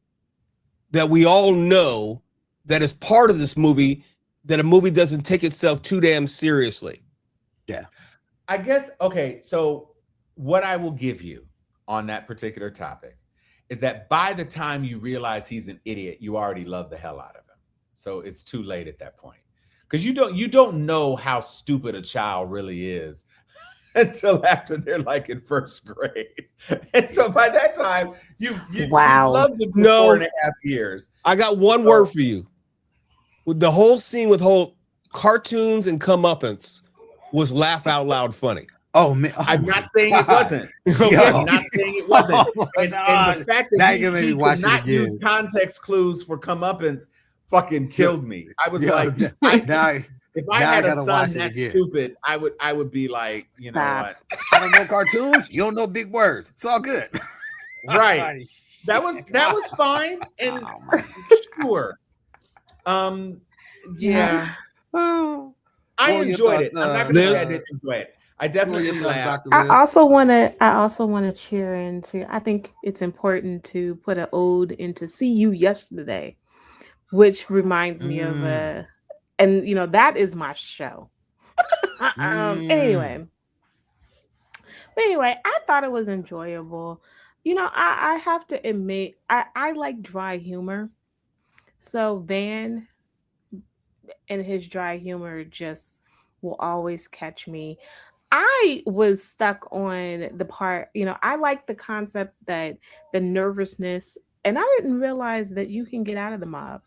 that we all know that is part of this movie, that a movie doesn't take itself too damn seriously. Yeah. I guess, okay, so what I will give you on that particular topic is that by the time you realize he's an idiot, you already love the hell out of him. So it's too late at that point. Because you don't know how stupid a child really is until after they're like in first grade. And so by that time, you loved him for 4.5 years. I got one word for you. With the whole scene with whole cartoons and comeuppance was laugh out loud funny. Oh man, I'm not saying it wasn't. I'm not saying it wasn't. And the fact that he could not use context clues for comeuppance fucking killed me. I was like, if I had a son that stupid, I would be like, you know what? I don't know cartoons. You don't know big words. It's all good. Right. That was fine. And sure. Yeah. Oh. I enjoyed it. I'm not gonna say I didn't enjoy it. I definitely laughed. I also want to cheer into. I think it's important to put an ode into "See You Yesterday," which reminds me of and that is my show. Anyway, I thought it was enjoyable. I have to admit, I like dry humor. So Van and his dry humor just will always catch me. I was stuck on the part, I like the concept that the nervousness, and I didn't realize that you can get out of the mob.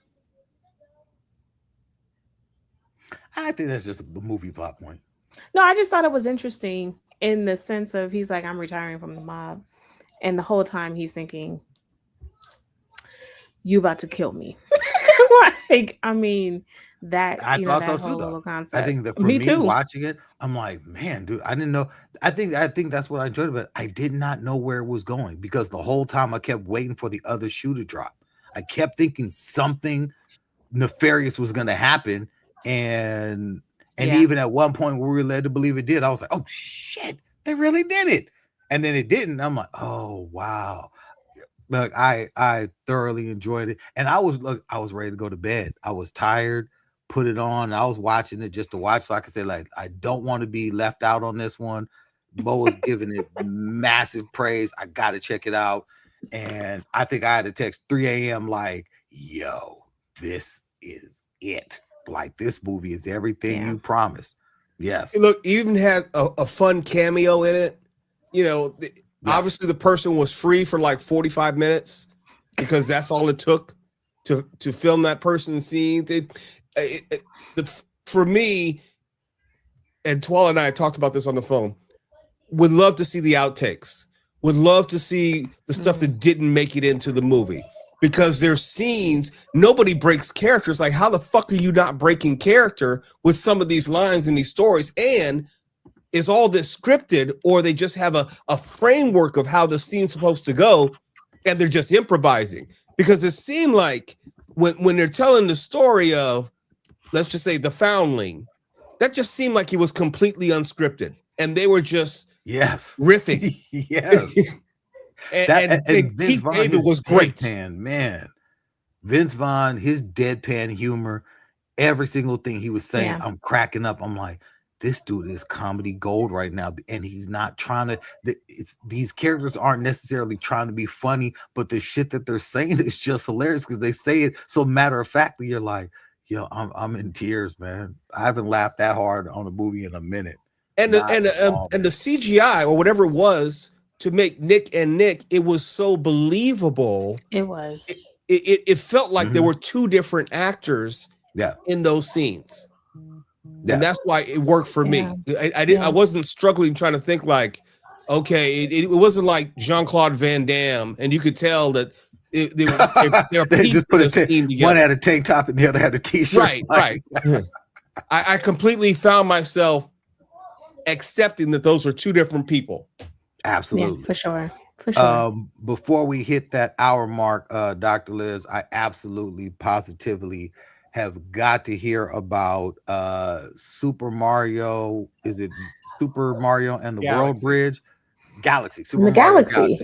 I think that's just a movie plot point. No, I just thought it was interesting in the sense of he's like, I'm retiring from the mob. And the whole time he's thinking, you about to kill me. That I thought that so whole too, little though. concept. I think that for me watching it, I'm like, man, dude, I didn't know. I think that's what I enjoyed about it. I did not know where it was going because the whole time I kept waiting for the other shoe to drop. I kept thinking something nefarious was going to happen, and even at one point where we were led to believe it did, I was like, oh shit, they really did it, and then it didn't. I'm like, oh wow. Look, I thoroughly enjoyed it, and I was ready to go to bed. I was tired. Put it on. I was watching it just to watch, so I could say, like, I don't want to be left out on this one. Bo was giving it massive praise. I got to check it out, and I think I had to text 3 a.m. like, "Yo, this is it. Like, this movie is everything you promised." Yes. Look, it even had a fun cameo in it. Obviously the person was free for like 45 minutes. because that's all it took to film that person's scenes. For me, and Twala and I talked about this on the phone, would love to see the outtakes, would love to see the stuff that didn't make it into the movie, because there's scenes, nobody breaks characters. Like, how the fuck are you not breaking character with some of these lines in these stories? And is all this scripted, or they just have a framework of how the scene's supposed to go and they're just improvising? Because it seemed like when they're telling the story of, let's just say, the foundling, that just seemed like it was completely unscripted and they were just riffing. Yes. and Vince Vaughn, David was great. Deadpan, man. Vince Vaughn, his deadpan humor, every single thing he was saying, I'm cracking up. I'm like, this dude is comedy gold right now, and he's not trying to. These characters aren't necessarily trying to be funny, but the shit that they're saying is just hilarious because they say it so matter of factly. You're like, yo, I'm in tears, man. I haven't laughed that hard on a movie in a minute. And the CGI or whatever it was to make Nick and Nick, it was so believable. It was. It felt like there were two different actors in those scenes. And that's why it worked for me. I wasn't struggling trying to think like, okay, it wasn't like Jean-Claude Van Damme, and you could tell that they just put one had a tank top and the other had a t-shirt. Right. I completely found myself accepting that those are two different people. Absolutely. Yeah, for sure. Before we hit that hour mark, Dr. Liz, I absolutely positively have got to hear about Super Mario. Is it Super Mario and the World Bridge? Galaxy. Super Mario Galaxy.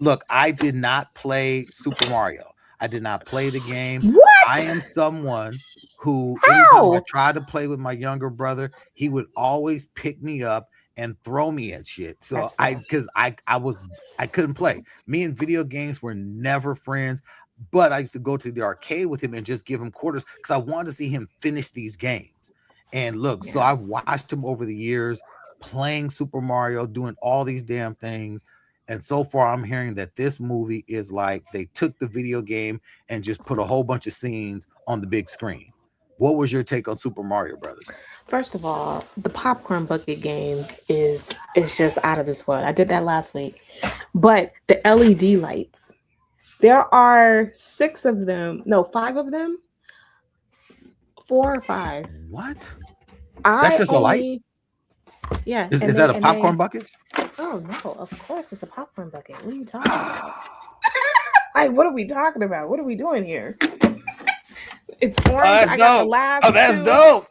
Look, I did not play Super Mario. I did not play the game. What? I am someone who, anytime I tried to play with my younger brother, he would always pick me up and throw me at shit. So I couldn't play. Me and video games were never friends. But I used to go to the arcade with him and just give him quarters because I wanted to see him finish these games. And look, so I've watched him over the years playing Super Mario, doing all these damn things. And so far, I'm hearing that this movie is like they took the video game and just put a whole bunch of scenes on the big screen. What was your take on Super Mario Brothers? First of all, the popcorn bucket game is just out of this world. I did that last week. But the LED lights. There are 5 of them. 4 or 5. What? That's just a light? Yeah. Is that a popcorn bucket? Oh, no. Of course it's a popcorn bucket. What are you talking about? Like, what are we talking about? What are we doing here? It's orange. That's dope. That's dope.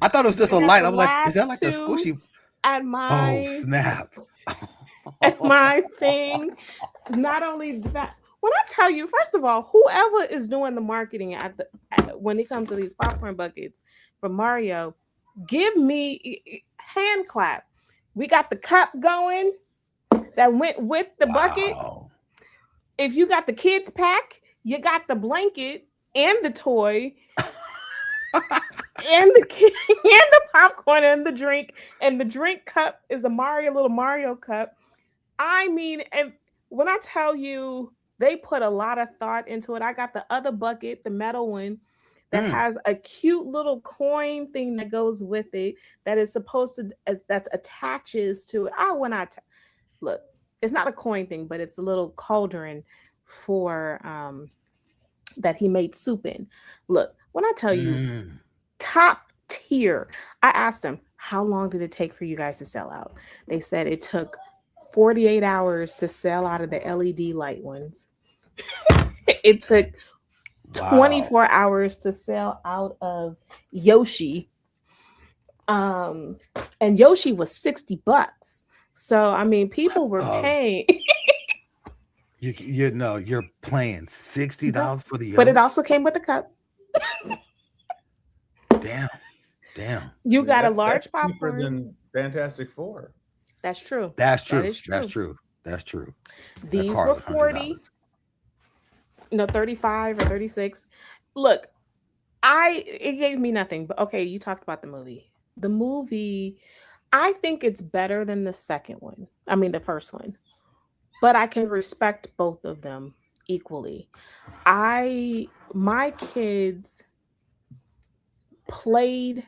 I thought it was just a light. I'm like, is that like a squishy? At my... Oh, snap. At my thing. Not only that... When I tell you, first of all, whoever is doing the marketing when it comes to these popcorn buckets for Mario, give me hand clap. We got the cup going that went with the bucket. If you got the kids pack, you got the blanket and the toy and the popcorn and the drink. And the drink cup is a little Mario cup. I mean, and when I tell you, they put a lot of thought into it. I got the other bucket, the metal one, that has a cute little coin thing that goes with it that is supposed to, that attaches to it. Look, it's not a coin thing, but it's a little cauldron for that he made soup in. Look, when I tell you top tier, I asked them, how long did it take for you guys to sell out? They said it took 48 hours to sell out of the LED light ones. It took 24 hours to sell out of Yoshi. And Yoshi was $60. So I mean, people were paying. You're playing $60 for the Yoshi. But it also came with a cup. Damn. You got a large that's popcorn. Cheaper than Fantastic Four. That's true. That's true. That is true. That's true. These were 40. No, 35 or 36. Look, it gave me nothing. But okay, you talked about the movie. The movie, I think it's better than the second one. I mean, the first one. But I can respect both of them. equally. My kids played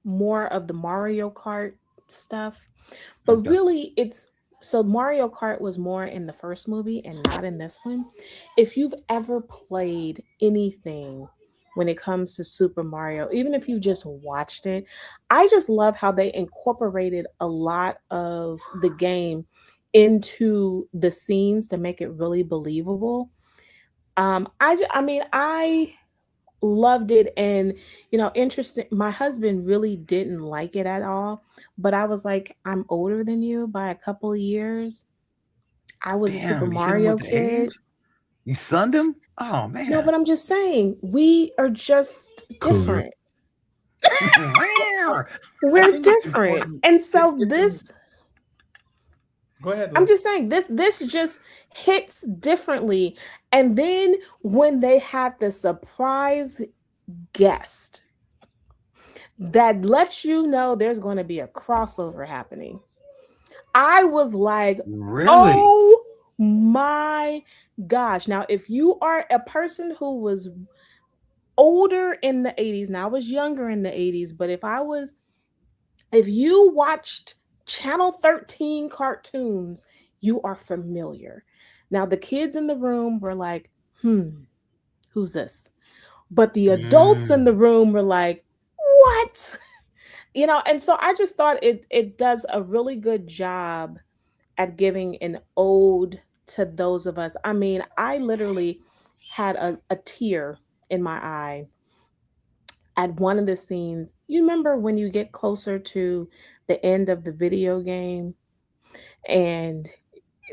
more of the Mario Kart stuff, but Okay. really it's so Mario Kart was more in the first movie and not in this one. If you've ever played anything when it comes to Super Mario, even if you just watched it, I just love how they incorporated a lot of the game into the scenes to make it really believable. I mean, I loved it. And interesting, my husband really didn't like it at all, but I was like, I'm older than you by a couple of years. I was a Super Damn, you hit him Mario with the kid. age? You sunned him? Oh No, man. but I'm just saying we are just Cougar. different. I We're think it's different. important. And so It's this, go ahead, I'm Liz. just saying, this just hits differently. And then when they had the surprise guest that lets you know there's going to be a crossover happening, I was like, Really? oh my gosh. Now, if you are a person who was older in the 80s, now I was younger in the 80s, but if you watched Channel 13 cartoons, you are familiar. Now, the kids in the room were like, who's this? But the adults in the Mm. room were like, what? And so I just thought it does a really good job at giving an ode to those of us. I mean, I literally had a tear in my eye at one of the scenes. You remember when you get closer to the end of the video game and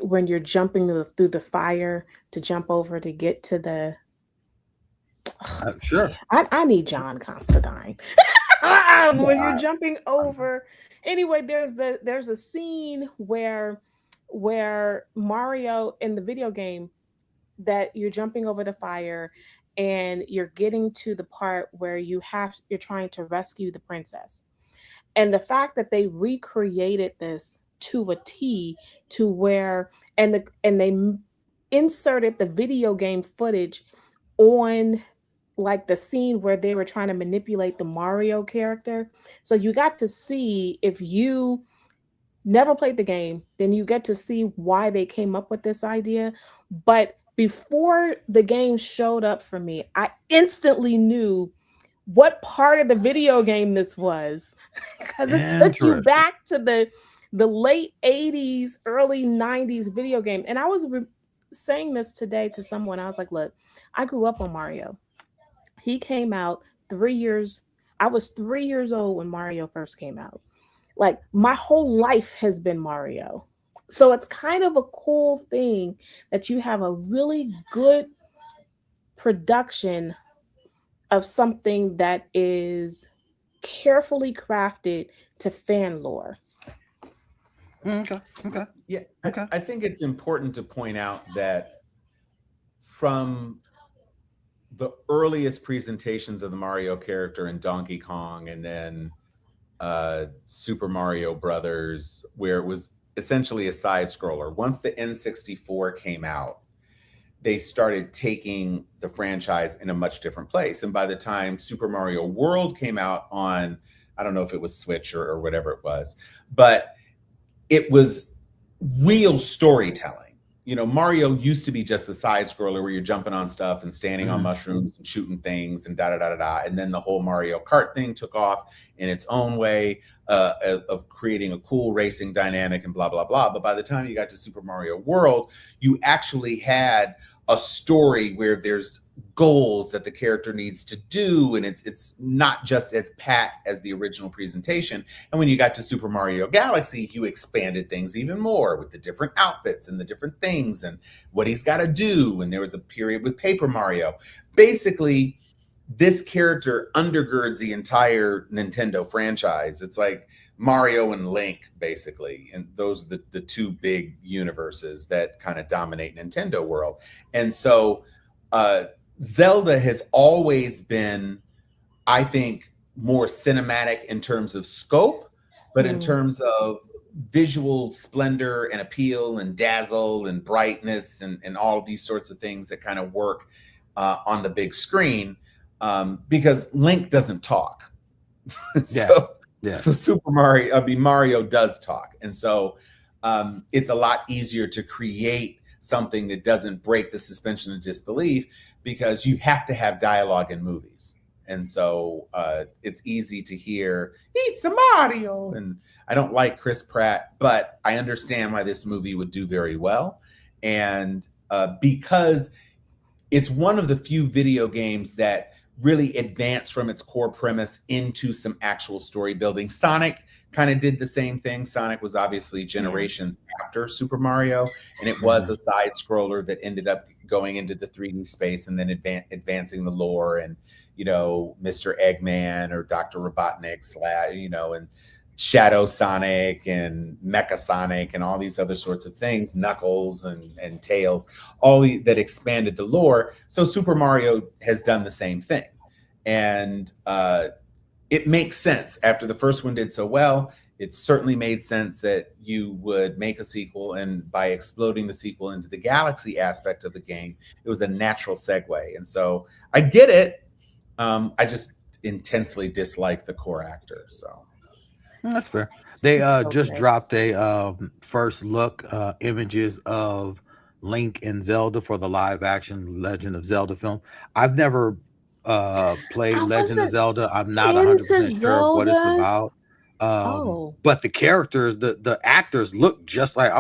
when you're jumping through the fire to jump over to get to the see, Sure. I need John Constantine. When you're jumping over. Anyway, there's a scene where Mario in the video game that you're jumping over the fire and you're getting to the part where you're trying to rescue the princess. And the fact that they recreated this to a T, to where and they inserted the video game footage on like the scene where they were trying to manipulate the Mario character. So you got to see, if you never played the game, then you get to see why they came up with this idea. But before the game showed up for me, I instantly knew what part of the video game this was because it took you Interesting. back to the late 80s, early 90s video game. And I was saying this today to someone. I was like, look, I grew up on Mario. He came out 3 years. I was 3 years old when Mario first came out. Like my whole life has been Mario. So it's kind of a cool thing that you have a really good production of something that is carefully crafted to fan lore. Okay. Okay. Yeah, Okay. I think it's important to point out that from the earliest presentations of the Mario character in Donkey Kong and then Super Mario Brothers, where it was essentially a side scroller, once the N64 came out, they started taking the franchise in a much different place. And by the time Super Mario World came out on, I don't know if it was Switch or whatever it was, but it was real storytelling. Mario used to be just a side scroller where you're jumping on stuff and standing on mushrooms and shooting things and da da da da da. And then the whole Mario Kart thing took off in its own way of creating a cool racing dynamic and blah blah blah. But by the time you got to Super Mario World, you actually had a story where there's goals that the character needs to do, and it's not just as pat as the original presentation. And when you got to Super Mario Galaxy, you expanded things even more with the different outfits and the different things and what he's got to do. And there was a period with Paper Mario. Basically, this character undergirds the entire Nintendo franchise. It's like Mario and Link, basically. And those are the two big universes that kind of dominate Nintendo world. And so Zelda has always been, I think, more cinematic in terms of scope, but in terms of visual splendor and appeal and dazzle and brightness and all of these sorts of things that kind of work on the big screen, because Link doesn't talk. So Super Mario, Mario does talk, and so it's a lot easier to create something that doesn't break the suspension of disbelief, because you have to have dialogue in movies. And so it's easy to hear, "It's a Mario." And I don't like Chris Pratt, but I understand why this movie would do very well. And because it's one of the few video games that really advanced from its core premise into some actual story building. Sonic kind of did the same thing. Sonic was obviously generations after Super Mario, and it was a side scroller that ended up going into the 3D space and then advancing the lore, and Mr. Eggman or Dr. Robotnik, and Shadow Sonic and Mecha Sonic and all these other sorts of things, Knuckles and Tails, that expanded the lore. So Super Mario has done the same thing. And it makes sense. After the first one did so well, it certainly made sense that you would make a sequel. And by exploding the sequel into the galaxy aspect of the game, it was a natural segue. And so I get it. I just intensely dislike the core actor. So. That's fair. They just dropped a first look images of Link and Zelda for the live action Legend of Zelda film. I've never played Legend of Zelda. I'm not 100% sure of what it's about. But the characters, the actors look just like,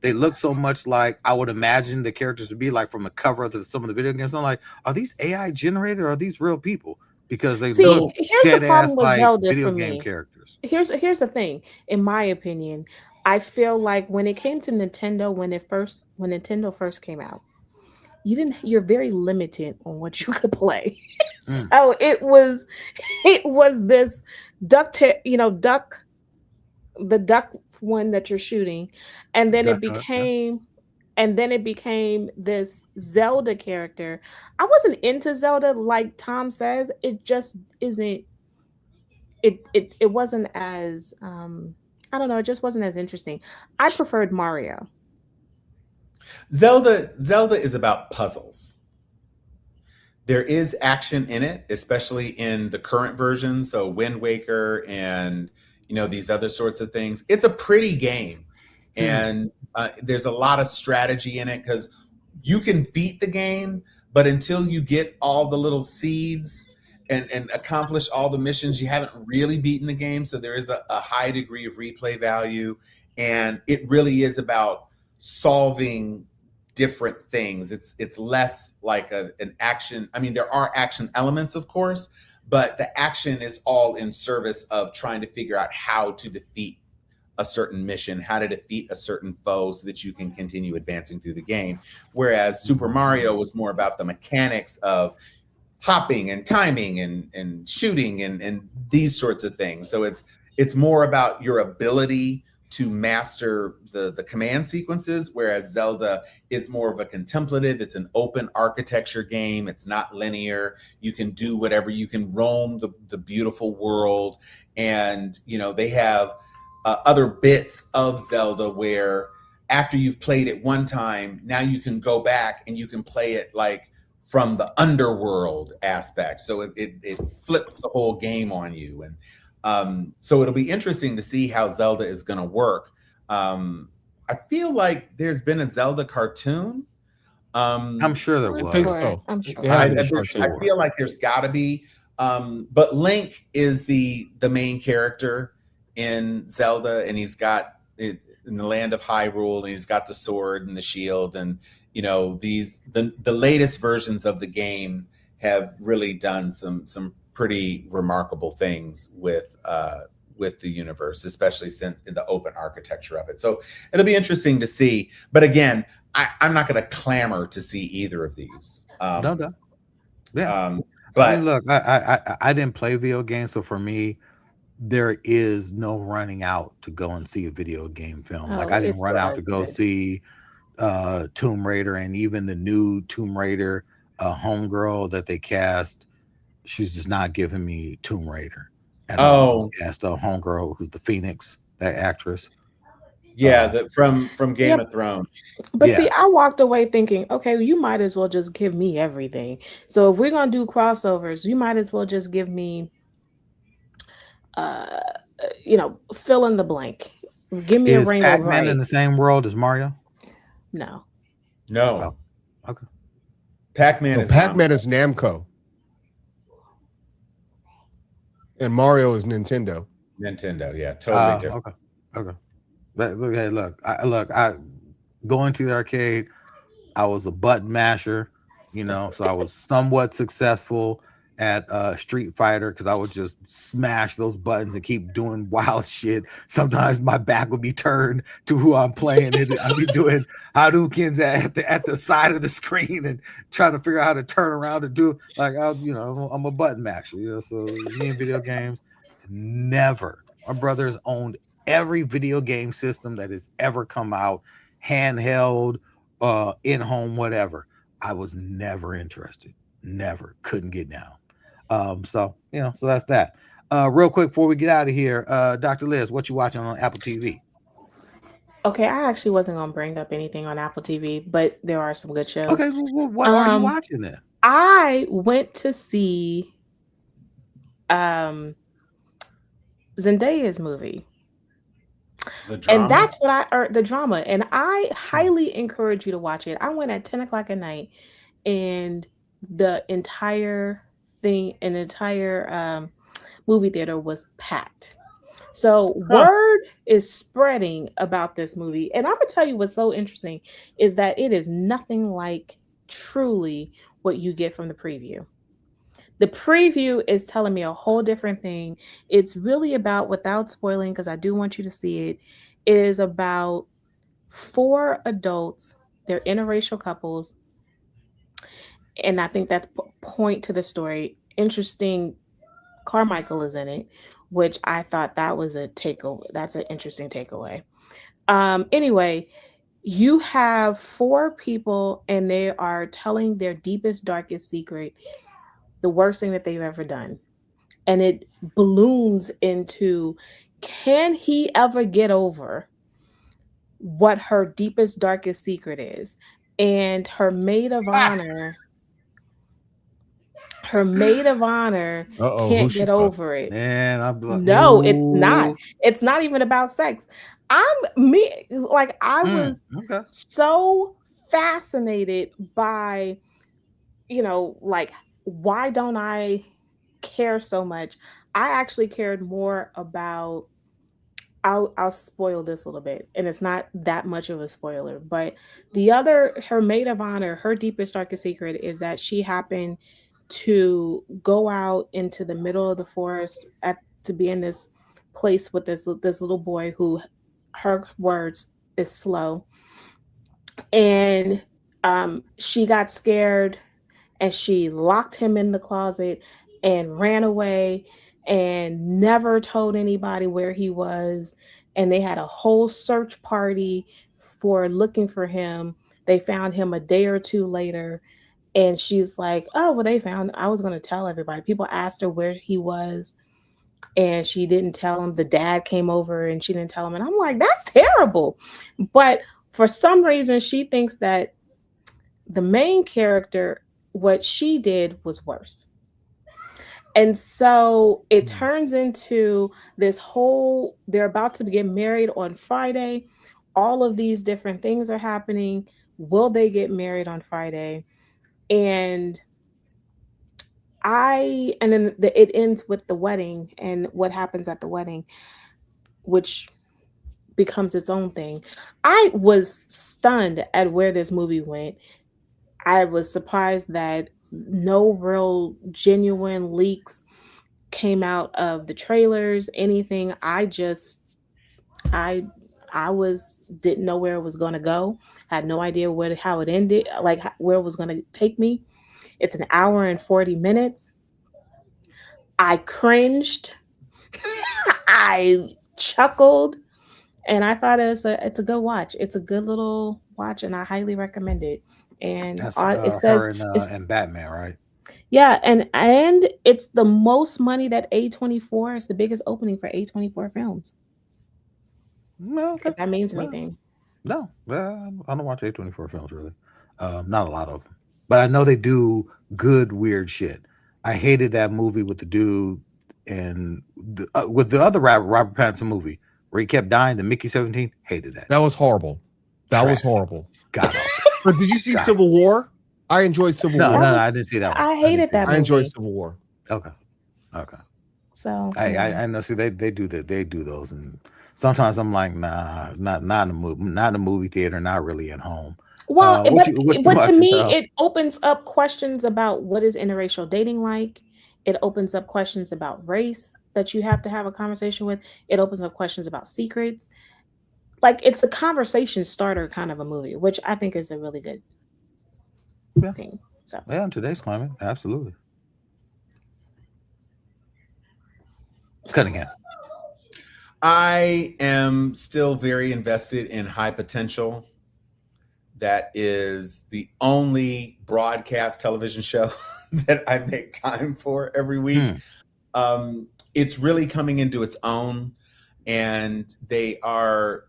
they look so much like I would imagine the characters to be like from the cover of some of the video games. I'm like, are these AI generated or are these real people? Because they look dead ass like Zelda video game characters. Here's the thing. In my opinion, I feel like when it came to Nintendo, when Nintendo first came out, you're very limited on what you could play. So it was this duck one that you're shooting, and then it became this Zelda character. I wasn't into Zelda, like Tom says. It just isn't. It wasn't as I don't know. It just wasn't as interesting. I preferred Mario. Zelda is about puzzles. There is action in it, especially in the current version. So Wind Waker and these other sorts of things. It's a pretty game, and there's a lot of strategy in it, because you can beat the game, but until you get all the little seeds and accomplish all the missions, you haven't really beaten the game. So there is a high degree of replay value, and it really is about solving different things. It's less like an action. I mean, there are action elements, of course, but the action is all in service of trying to figure out how to defeat a certain mission, how to defeat a certain foe so that you can continue advancing through the game. Whereas Super Mario was more about the mechanics of hopping and timing and shooting and these sorts of things. So it's more about your ability to master the command sequences, whereas Zelda is more of a contemplative. It's an open architecture game. It's not linear. You can do whatever. You can roam the beautiful world. And, they have other bits of Zelda where after you've played it one time, now you can go back and you can play it like from the underworld aspect. So it flips the whole game on you. And so it'll be interesting to see how Zelda is going to work. I feel like there's been a Zelda cartoon. I'm sure there was. I think so. I'm sure. I feel like there's got to be. But Link is the main character in Zelda, and he's got it in the land of Hyrule, and he's got the sword and the shield, and the latest versions of the game have really done some pretty remarkable things with the universe, especially since in the open architecture of it. So it'll be interesting to see. But again, I'm not going to clamor to see either of these. No. Yeah. But I mean, look, I didn't play video games, so for me, there is no running out to go and see a video game film. Like I didn't run out to go see Tomb Raider, and even the new Tomb Raider homegirl that they cast, she's just not giving me Tomb Raider at all. Cast a homegirl who's the Phoenix, that actress. Yeah, from Game Yep. of Thrones. But Yeah. see, I walked away thinking, okay, you might as well just give me everything. So if we're gonna do crossovers, you might as well just give me, uh, fill in the blank. Give me a Is Rainbow Pac-Man in Bright. the same world as Mario? No. No, Oh, okay. Pac-Man No, is Pac-Man Namco. is Namco, and Mario is Nintendo. Nintendo. Yeah, totally different. Okay. I going to the arcade. I was a button masher, so I was somewhat successful at Street Fighter because I would just smash those buttons and keep doing wild shit. Sometimes my back would be turned to who I'm playing, and I'd be doing Hadoukens at the side of the screen and trying to figure out how to turn around and do I'm a button masher, So me and video games, never. My brothers owned every video game system that has ever come out, handheld, in home, whatever. I was never interested. Never. Couldn't get down. So that's that. Real quick before we get out of here, Dr. Liz, what you watching on Apple TV? Okay, I actually wasn't gonna bring up anything on Apple TV, but there are some good shows. Okay, well, what are you watching then? I went to see Zendaya's movie. The drama? And that's what the drama. And I highly encourage you to watch it. I went at 10 o'clock at night, and the entire movie theater was packed. So word is spreading about this movie. And I'm gonna tell you what's so interesting is that it is nothing like truly what you get from the preview. The preview is telling me a whole different thing. It's really about, without spoiling, because I do want you to see it, is about 4 adults. They're interracial couples. And I think that's point to the story. Interesting. Carmichael is in it, which I thought that was a takeaway. That's an interesting takeaway. Anyway, you have 4 people, and they are telling their deepest, darkest secret, the worst thing that they've ever done. And it balloons into, can he ever get over what her deepest, darkest secret is? And her maid of honor can't get over it. Man, No, it's not. It's not even about sex. I was so fascinated by, why don't I care so much? I actually cared more about, I'll spoil this a little bit, and it's not that much of a spoiler, but her maid of honor, her deepest, darkest secret is that she happened to go out into the middle of the forest to be in this place with this little boy who, her words, is slow. And she got scared, and she locked him in the closet and ran away and never told anybody where he was. And they had a whole search party for looking for him. They found him a day or two later. And she's like, oh, well, I was going to tell everybody. People asked her where he was, and she didn't tell him. The dad came over, and she didn't tell him. And I'm like, that's terrible. But for some reason, she thinks that the main character, what she did was worse. And so it turns into this whole, they're about to get married on Friday. All of these different things are happening. Will they get married on Friday? And then it ends with the wedding and what happens at the wedding, which becomes its own thing. I was stunned at where this movie went. I was surprised that no real genuine leaks came out of the trailers, anything. I didn't know where it was going to go. Had no idea how it ended, like where it was going to take me. It's an hour and 40 minutes. I cringed. I chuckled, and I thought it's a good watch. It's a good little watch, and I highly recommend it. And it says and Batman, right? Yeah, and it's the most money that A24 is, the biggest opening for A24 films. No, okay. If that means Well, anything. no, I don't watch A24 films really. Not a lot of them, but I know they do good weird shit. I hated that movie with the dude and with the other Robert Pattinson movie where he kept dying. The Mickey 17, hated that. That was horrible. That was Trash. horrible. God awful. But did you see God. Civil War? I enjoyed Civil No, War. no, That was- I didn't see that one. I didn't hated see that I enjoyed movie. Civil War. Okay. So I know. See, they do that. They do those, and sometimes I'm like, nah, not in a movie, not in a movie theater, not really at home. Well, what you but to watching, me, Charles? it opens up questions about what is interracial dating like. It opens up questions about race that you have to have a conversation with. It opens up questions about secrets. Like it's a conversation starter kind of a movie, which I think is a really good Yeah. thing. So Yeah, in today's climate, absolutely. Cunningham. I am still very invested in High Potential. That is the only broadcast television show that I make time for every week. It's really coming into its own, and they are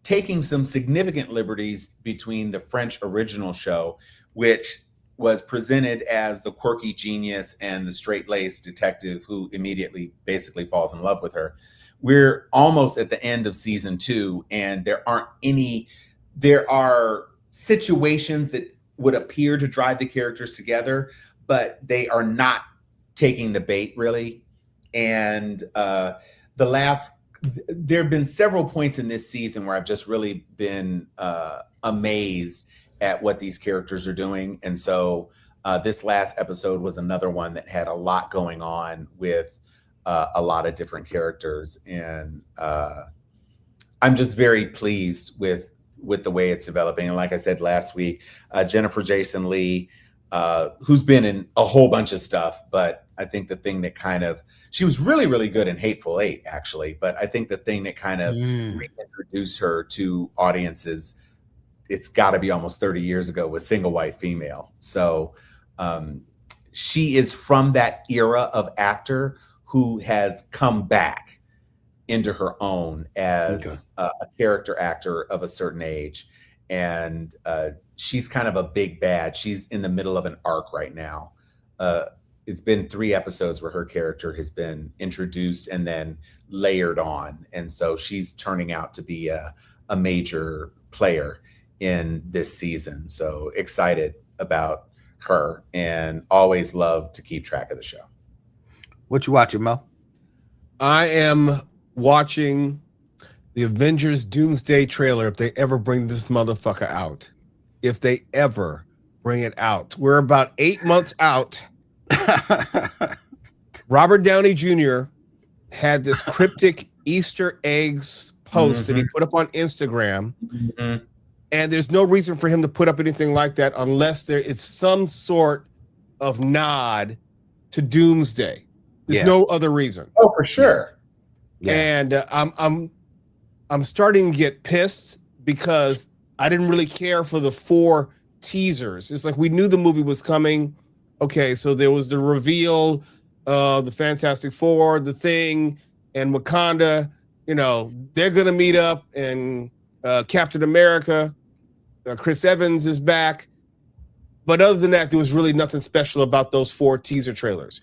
taking some significant liberties between the French original show, which was presented as the quirky genius and the straight-laced detective who immediately basically falls in love with her. We're almost at the end of season 2, and there are situations that would appear to drive the characters together, but they are not taking the bait really. And there have been several points in this season where I've just really been amazed at what these characters are doing. And so this last episode was another one that had a lot going on with a lot of different characters. And I'm just very pleased with the way it's developing. And like I said last week, Jennifer Jason Leigh, who's been in a whole bunch of stuff, but I think the thing that she was really, really good in Hateful Eight, actually. But I think the thing that kind of reintroduced her to audiences, it's got to be almost 30 years ago, was Single White Female. So she is from that era of actor who has come back into her own as a character actor of a certain age. And she's kind of a big bad. She's in the middle of an arc right now. It's been 3 episodes where her character has been introduced and then layered on. And so she's turning out to be a major player in this season. So excited about her and always love to keep track of the show. What you watching, Mo? I am watching the Avengers Doomsday trailer if they ever bring this motherfucker out. If they ever bring it out. We're about 8 months out. Robert Downey Jr. had this cryptic Easter eggs post that he put up on Instagram. And there's no reason for him to put up anything like that unless there is some sort of nod to Doomsday. There's no other reason. Oh, for sure. Yeah. And I'm starting to get pissed because I didn't really care for the 4 teasers. It's like we knew the movie was coming. Okay, so there was the reveal, the Fantastic Four, the Thing, and Wakanda. You know, they're gonna meet up, and Captain America, Chris Evans is back. But other than that, there was really nothing special about those 4 teaser trailers.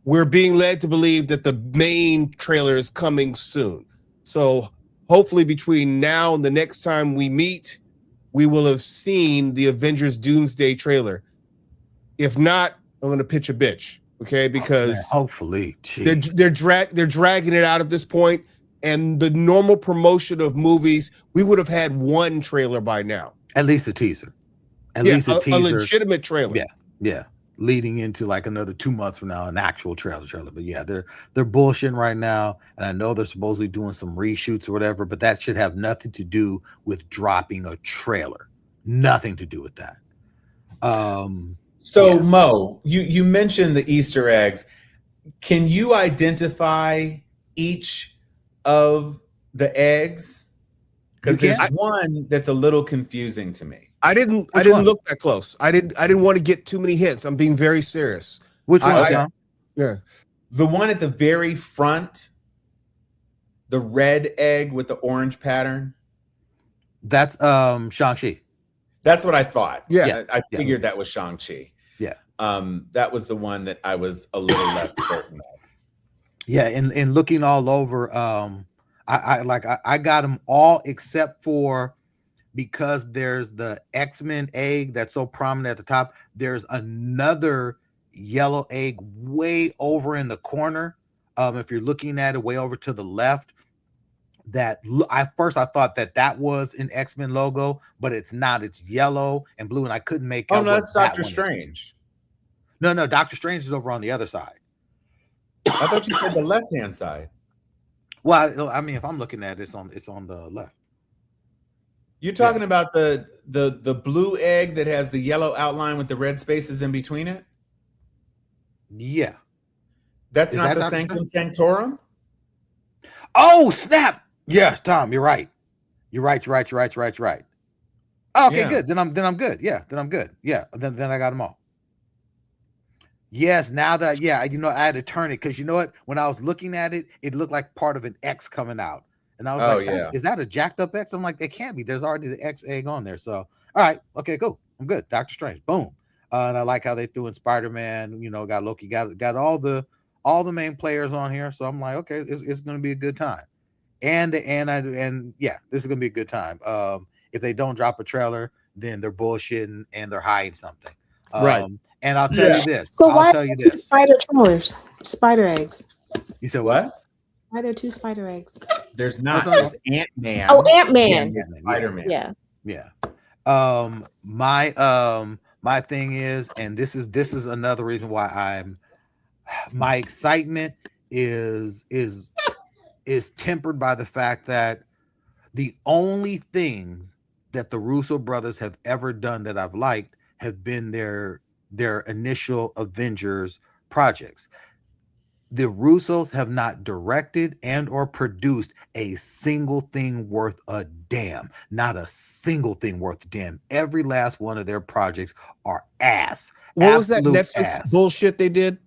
We're being led to believe that the main trailer is coming soon. So hopefully between now and the next time we meet, we will have seen the Avengers Doomsday trailer. If not, I'm going to pitch a bitch, okay? Because hopefully they're dragging it out at this point. And the normal promotion of movies, we would have had 1 trailer by now. At least a teaser. At least a teaser. A legitimate trailer. Yeah. Leading into like another 2 months from now, an actual trailer. But yeah, they're bullshitting right now. And I know they're supposedly doing some reshoots or whatever, but that should have nothing to do with dropping a trailer. Nothing to do with that. Mo, you mentioned the Easter eggs. Can you identify each of the eggs? Because there's one that's a little confusing to me. I didn't look that close. I didn't want to get too many hints. I'm being very serious. Which one? The one at the very front The red egg with the orange pattern. That's Shang-Chi. That's what I thought. Yeah. I figured that was Shang-Chi. Yeah. That was the one that I was a little less certain of. Yeah, and looking all over, I got them all except for, because there's the X-Men egg that's so prominent at the top. There's another yellow egg way over in the corner. If you're looking at it way over to the left, that I thought that was an X-Men logo, but it's not. It's yellow and blue, and I couldn't make out. Oh no, that's Doctor one is. Strange. No, Doctor Strange is over on the other side. I thought you said the left-hand side. Well, I mean, if I'm looking at it, it's on the left. You're talking about the blue egg that has the yellow outline with the red spaces in between it? Yeah. That's Is not that the Dr. Sanctum Sanctorum? Oh, snap. Yes, Tom, you're right. You're right. Oh, okay, Yeah. good. Then I'm good. Yeah, then I'm good. Yeah, then I got them all. Yes, now that I had to turn it, because you know what? When I was looking at it, it looked like part of an X coming out. And I was is that a jacked up X? I'm like, it can't be. There's already the X egg on there. So, all right, okay, cool. I'm good. Doctor Strange, boom. And I like how they threw in Spider-Man. Got Loki, got all the main players on here. So I'm like, okay, it's going to be a good time. And this is going to be a good time. If they don't drop a trailer, then they're bullshitting and they're hiding something. Right. And I'll tell you this. So I'll tell you this. Spider trailers, spider eggs. You said what? Why are there 2 spider eggs? There's not. There's Ant-Man. Oh, Ant-Man. Spider-Man. Yeah. My thing is, and this is another reason why my excitement is tempered by the fact that the only thing that the Russo brothers have ever done that I've liked have been their initial Avengers projects. The Russos have not directed and or produced a single thing worth a damn. Not a single thing worth a damn. Every last one of their projects are ass. What was that Absolute Netflix ass. bullshit they did?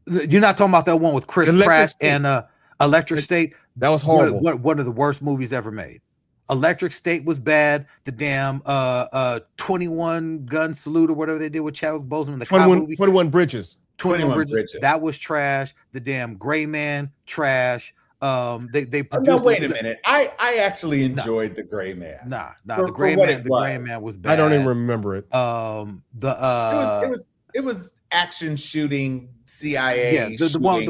You're not talking about that one with Chris Electric Pratt State. and Electric State? That was horrible. One of the worst movies ever made. Electric State was bad. The damn 21 Gun Salute or whatever they did with Chadwick Boseman, the 21 Bridges. 21 Bridges. That was trash. The damn Gray Man, trash. They produced. No, wait a minute. I actually enjoyed the Gray Man. Nah. The Gray Man was bad. I don't even remember it. It was action shooting, CIA. Yeah, the one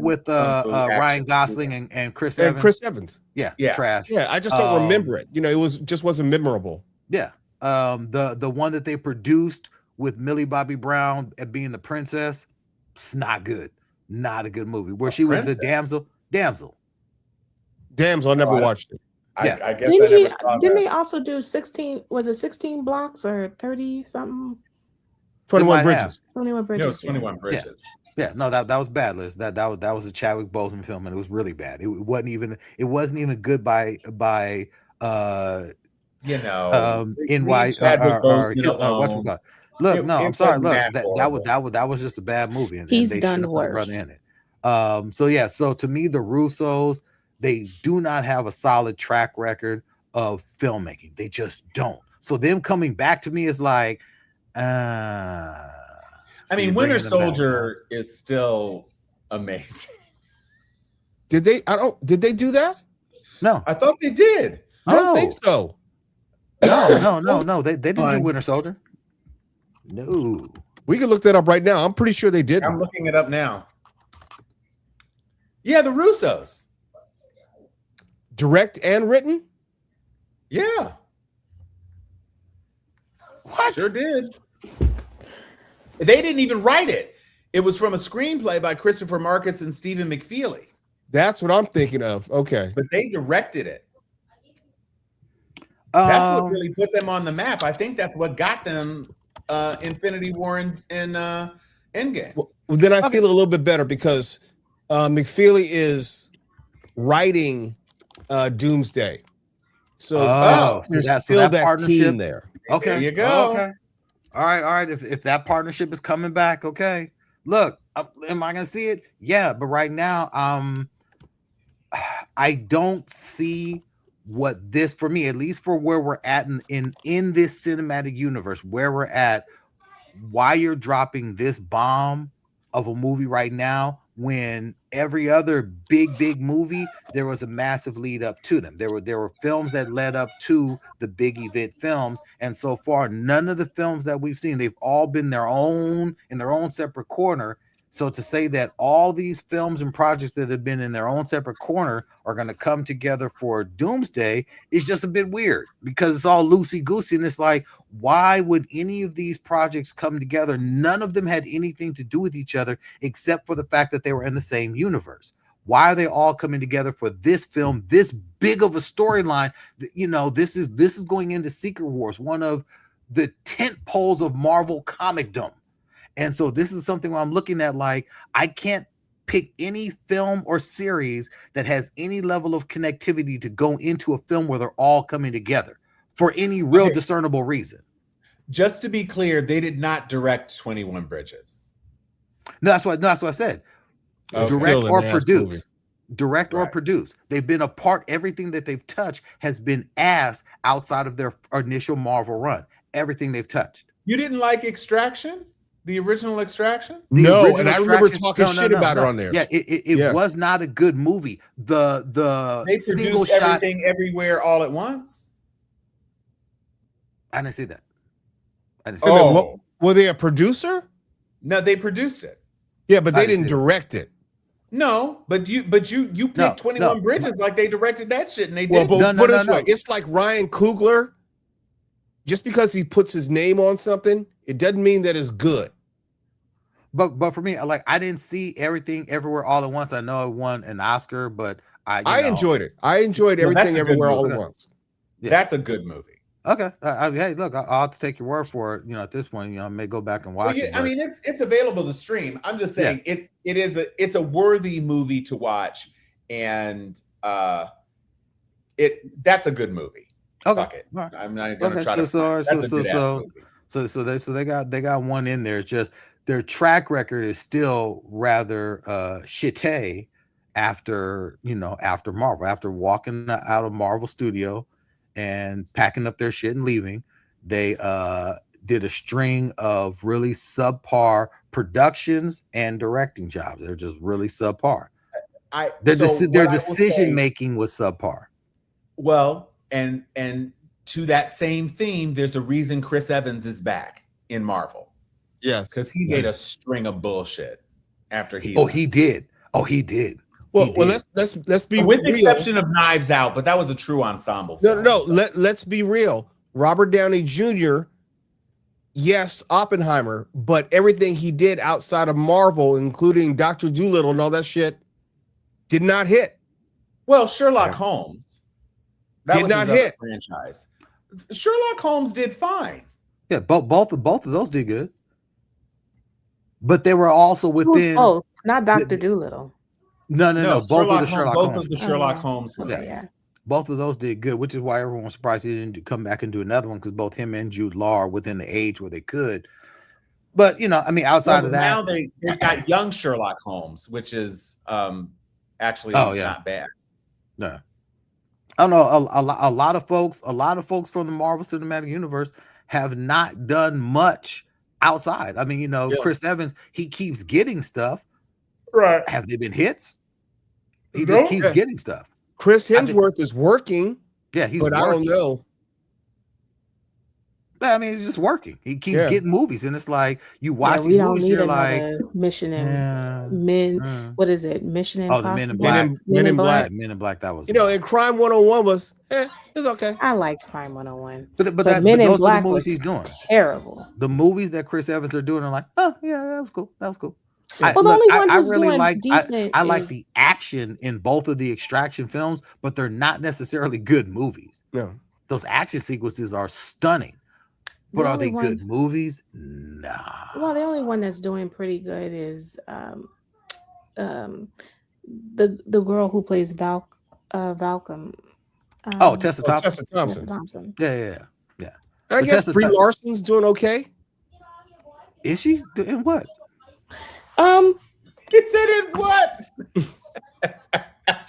with Ryan Gosling and Chris Evans. Chris Evans. Yeah, Yeah. trash. Yeah, I just don't remember it. It just wasn't memorable. Yeah. The one that they produced with Millie Bobby Brown at being the princess, it's not good. Not a good movie. Where she was the damsel. Damn, so I never watched it. I guess I Didn't never saw didn't that. they also do 16? Was it 16 blocks or 30 something? 21 might Bridges. 21 bridges. No, it's 21 Bridges. Yeah, no, that was bad, Liz. That was a Chadwick Boseman film, and it was really bad. It wasn't even good by NY Chadwick Boseman alone. Look, no, I'm sorry. Look, horrible. that was just a bad movie. And He's they done shouldn't have put a brother worse. in it. So to me, the Russos, they do not have a solid track record of filmmaking. They just don't. So them coming back to me is like, I mean, Winter Soldier is still amazing. Did they do that? No, I thought they did. I don't think so. No. They didn't do Winter Soldier. No. We can look that up right now. I'm pretty sure they did. I'm looking it up now. Yeah, the Russos. Direct and written? Yeah. What? Sure did. They didn't even write it. It was from a screenplay by Christopher Marcus and Stephen McFeely. That's what I'm thinking of. Okay. But they directed it. That's what really put them on the map. I think that's what got them Infinity War and Endgame. Well, then I feel a little bit better because McFeely is writing Doomsday. So there's still that partnership team there. Okay, there you go. Okay. All right. If that partnership is coming back, okay. Look, am I gonna see it? Yeah, but right now, I don't see what this, for me, at least for where we're at in this cinematic universe, where we're at, why you're dropping this bomb of a movie right now when every other big movie there was a massive lead up to them. There were films that led up to the big event films, and so far none of the films that we've seen, they've all been in their own separate corner. So to say that all these films and projects that have been in their own separate corner are going to come together for Doomsday is just a bit weird, because it's all loosey-goosey, and it's like, why would any of these projects come together? None of them had anything to do with each other except for the fact that they were in the same universe. Why are they all coming together for this film, this big of a storyline? You know, this is going into Secret Wars, one of the tent poles of Marvel comicdom. And so this is something where I'm looking at, like, I can't pick any film or series that has any level of connectivity to go into a film where they're all coming together for any real discernible reason. Just to be clear, they did not direct 21 Bridges. No, that's what I said. Direct or produce. Direct or produce. They've been a part. Everything that they've touched has been ass outside of their initial Marvel run. Everything they've touched. You didn't like Extraction? The original Extraction? No, and I remember talking shit about her on there. Yeah, it was not a good movie. They single produced shot everything everywhere all at once. I didn't see that. Were they a producer? No, they produced it. Yeah, but they didn't direct it. No, but you picked 21 Bridges like they directed that shit, and they did. Well, but put it this way, it's like Ryan Coogler. Just because he puts his name on something, it doesn't mean that it's good. But for me, I didn't see Everything Everywhere All at Once. I know it won an Oscar, but I enjoyed it. I enjoyed Everything Everywhere All at Once. Yeah. That's a good movie. Okay. Hey, look, I'll have to take your word for it. At this point, I may go back and watch it. I mean, it's available to stream. I'm just saying it's a worthy movie to watch, and that's a good movie. Okay. Fuck it. Right. I'm not going to try to. So they got one in there. It's just their track record is still rather shitty after Marvel, after walking out of Marvel Studio and packing up their shit and leaving. They did a string of really subpar productions and directing jobs. They're just really subpar. Their decision making was subpar. Well, and to that same theme, there's a reason Chris Evans is back in Marvel. Yes, because he made a string of bullshit after he. He did. Well, let's be with real. the exception of Knives Out, but that was a true ensemble. No. Let's be real. Robert Downey Jr. Yes, Oppenheimer, but everything he did outside of Marvel, including Dr. Dolittle and all that shit, did not hit. Well, Sherlock Holmes did not hit. Franchise. Sherlock Holmes did fine. Yeah, both of those did good, but they were also within. Oh, not Dr. Dolittle. No. Both of the Sherlock Holmes movies. Yeah. Both of those did good, which is why everyone was surprised he didn't come back and do another one, because both him and Jude Law are within the age where they could. But outside of that, now they've got young Sherlock Holmes, which is actually not bad. No, I don't know. A lot of folks from the Marvel Cinematic Universe have not done much outside. I mean, Chris Evans, he keeps getting stuff. Right? Have they been hits? He just keeps getting stuff. Chris Hemsworth is working. Yeah, he's but working. I don't know. But I mean, he's just working. He keeps getting movies, and it's like you watch these movies, you're like Mission and Men. What is it? Mission Impossible. The Men in Black. Men in Black. Men in Black. That was and Crime 101 was it's okay. I liked Crime 101, but Men in those Black are the movies was he's doing. Terrible. The movies that Chris Evans are doing are like, oh yeah, that was cool. Yeah. The only one who's doing decent. I like the action in both of the Extraction films, but they're not necessarily good movies. No, those action sequences are stunning, but are they good movies? Nah. Well, the only one that's doing pretty good is the girl who plays Valcom. Tessa Thompson. Tessa Thompson. Yeah. I guess Brie Larson's doing okay. Is she doing what? He said it what?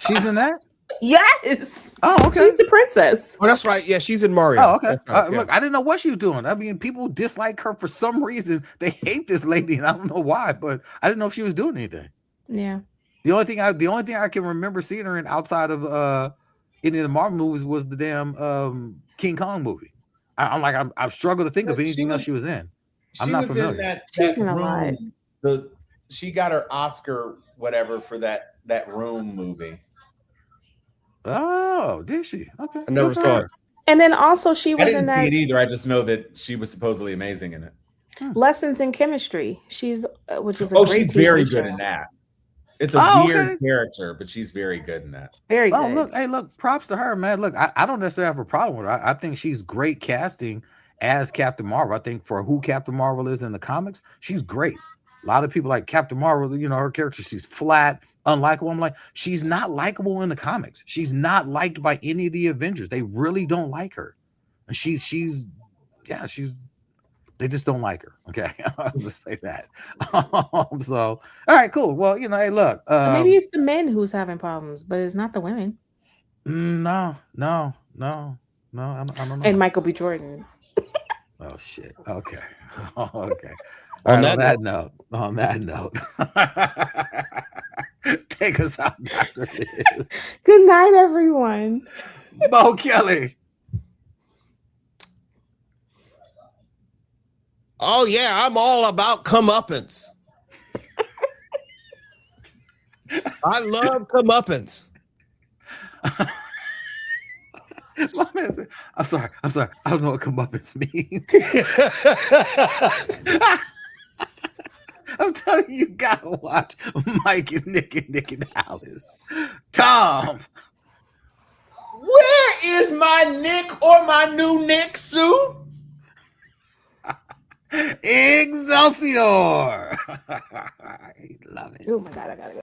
She's in that? Yes. Oh, okay. She's the princess. Oh, that's right. Yeah, she's in Mario. Oh, okay. That's right, yeah. Look, I didn't know what she was doing. I mean, people dislike her for some reason. They hate this lady, and I don't know why, but I didn't know if she was doing anything. Yeah. The only thing I can remember seeing her in outside of any of the Marvel movies was the damn King Kong movie. I'm struggling to think of anything else she was in. I'm not familiar. In that She's in a lot. room. She got her Oscar whatever for that Room movie. Oh, did she? Okay. I never saw it. And then also she I was didn't in that see it either. I just know that she was supposedly amazing in it. Lessons in Chemistry. She's which is a great she's TV very show. good in that. It's a weird character, but she's very good in that. Very good. Look, props to her, man. Look, I don't necessarily have a problem with her. I think she's great casting as Captain Marvel. I think for who Captain Marvel is in the comics, she's great. A lot of people like Captain Marvel, you know, her character, she's flat, unlikable. I'm like, she's not likable in the comics. She's not liked by any of the Avengers. They really don't like her. And they just don't like her. Okay. I'll just say that. So, all right, cool. Well, you know, hey, look. Maybe it's the men who's having problems, but it's not the women. No. I don't know. And Michael B. Jordan. Oh, shit. Okay. Okay. On that note, take us out, Dr. Liz. Good night, everyone. Bo Kelly. Oh yeah, I'm all about comeuppance. I love comeuppance. My man said, I'm sorry. I don't know what comeuppance means. I'm telling you, you gotta watch Mike and Nick and Alice. Tom. Where is my Nick or my new Nick suit? Excelsior. I love it. Oh my God, I gotta go.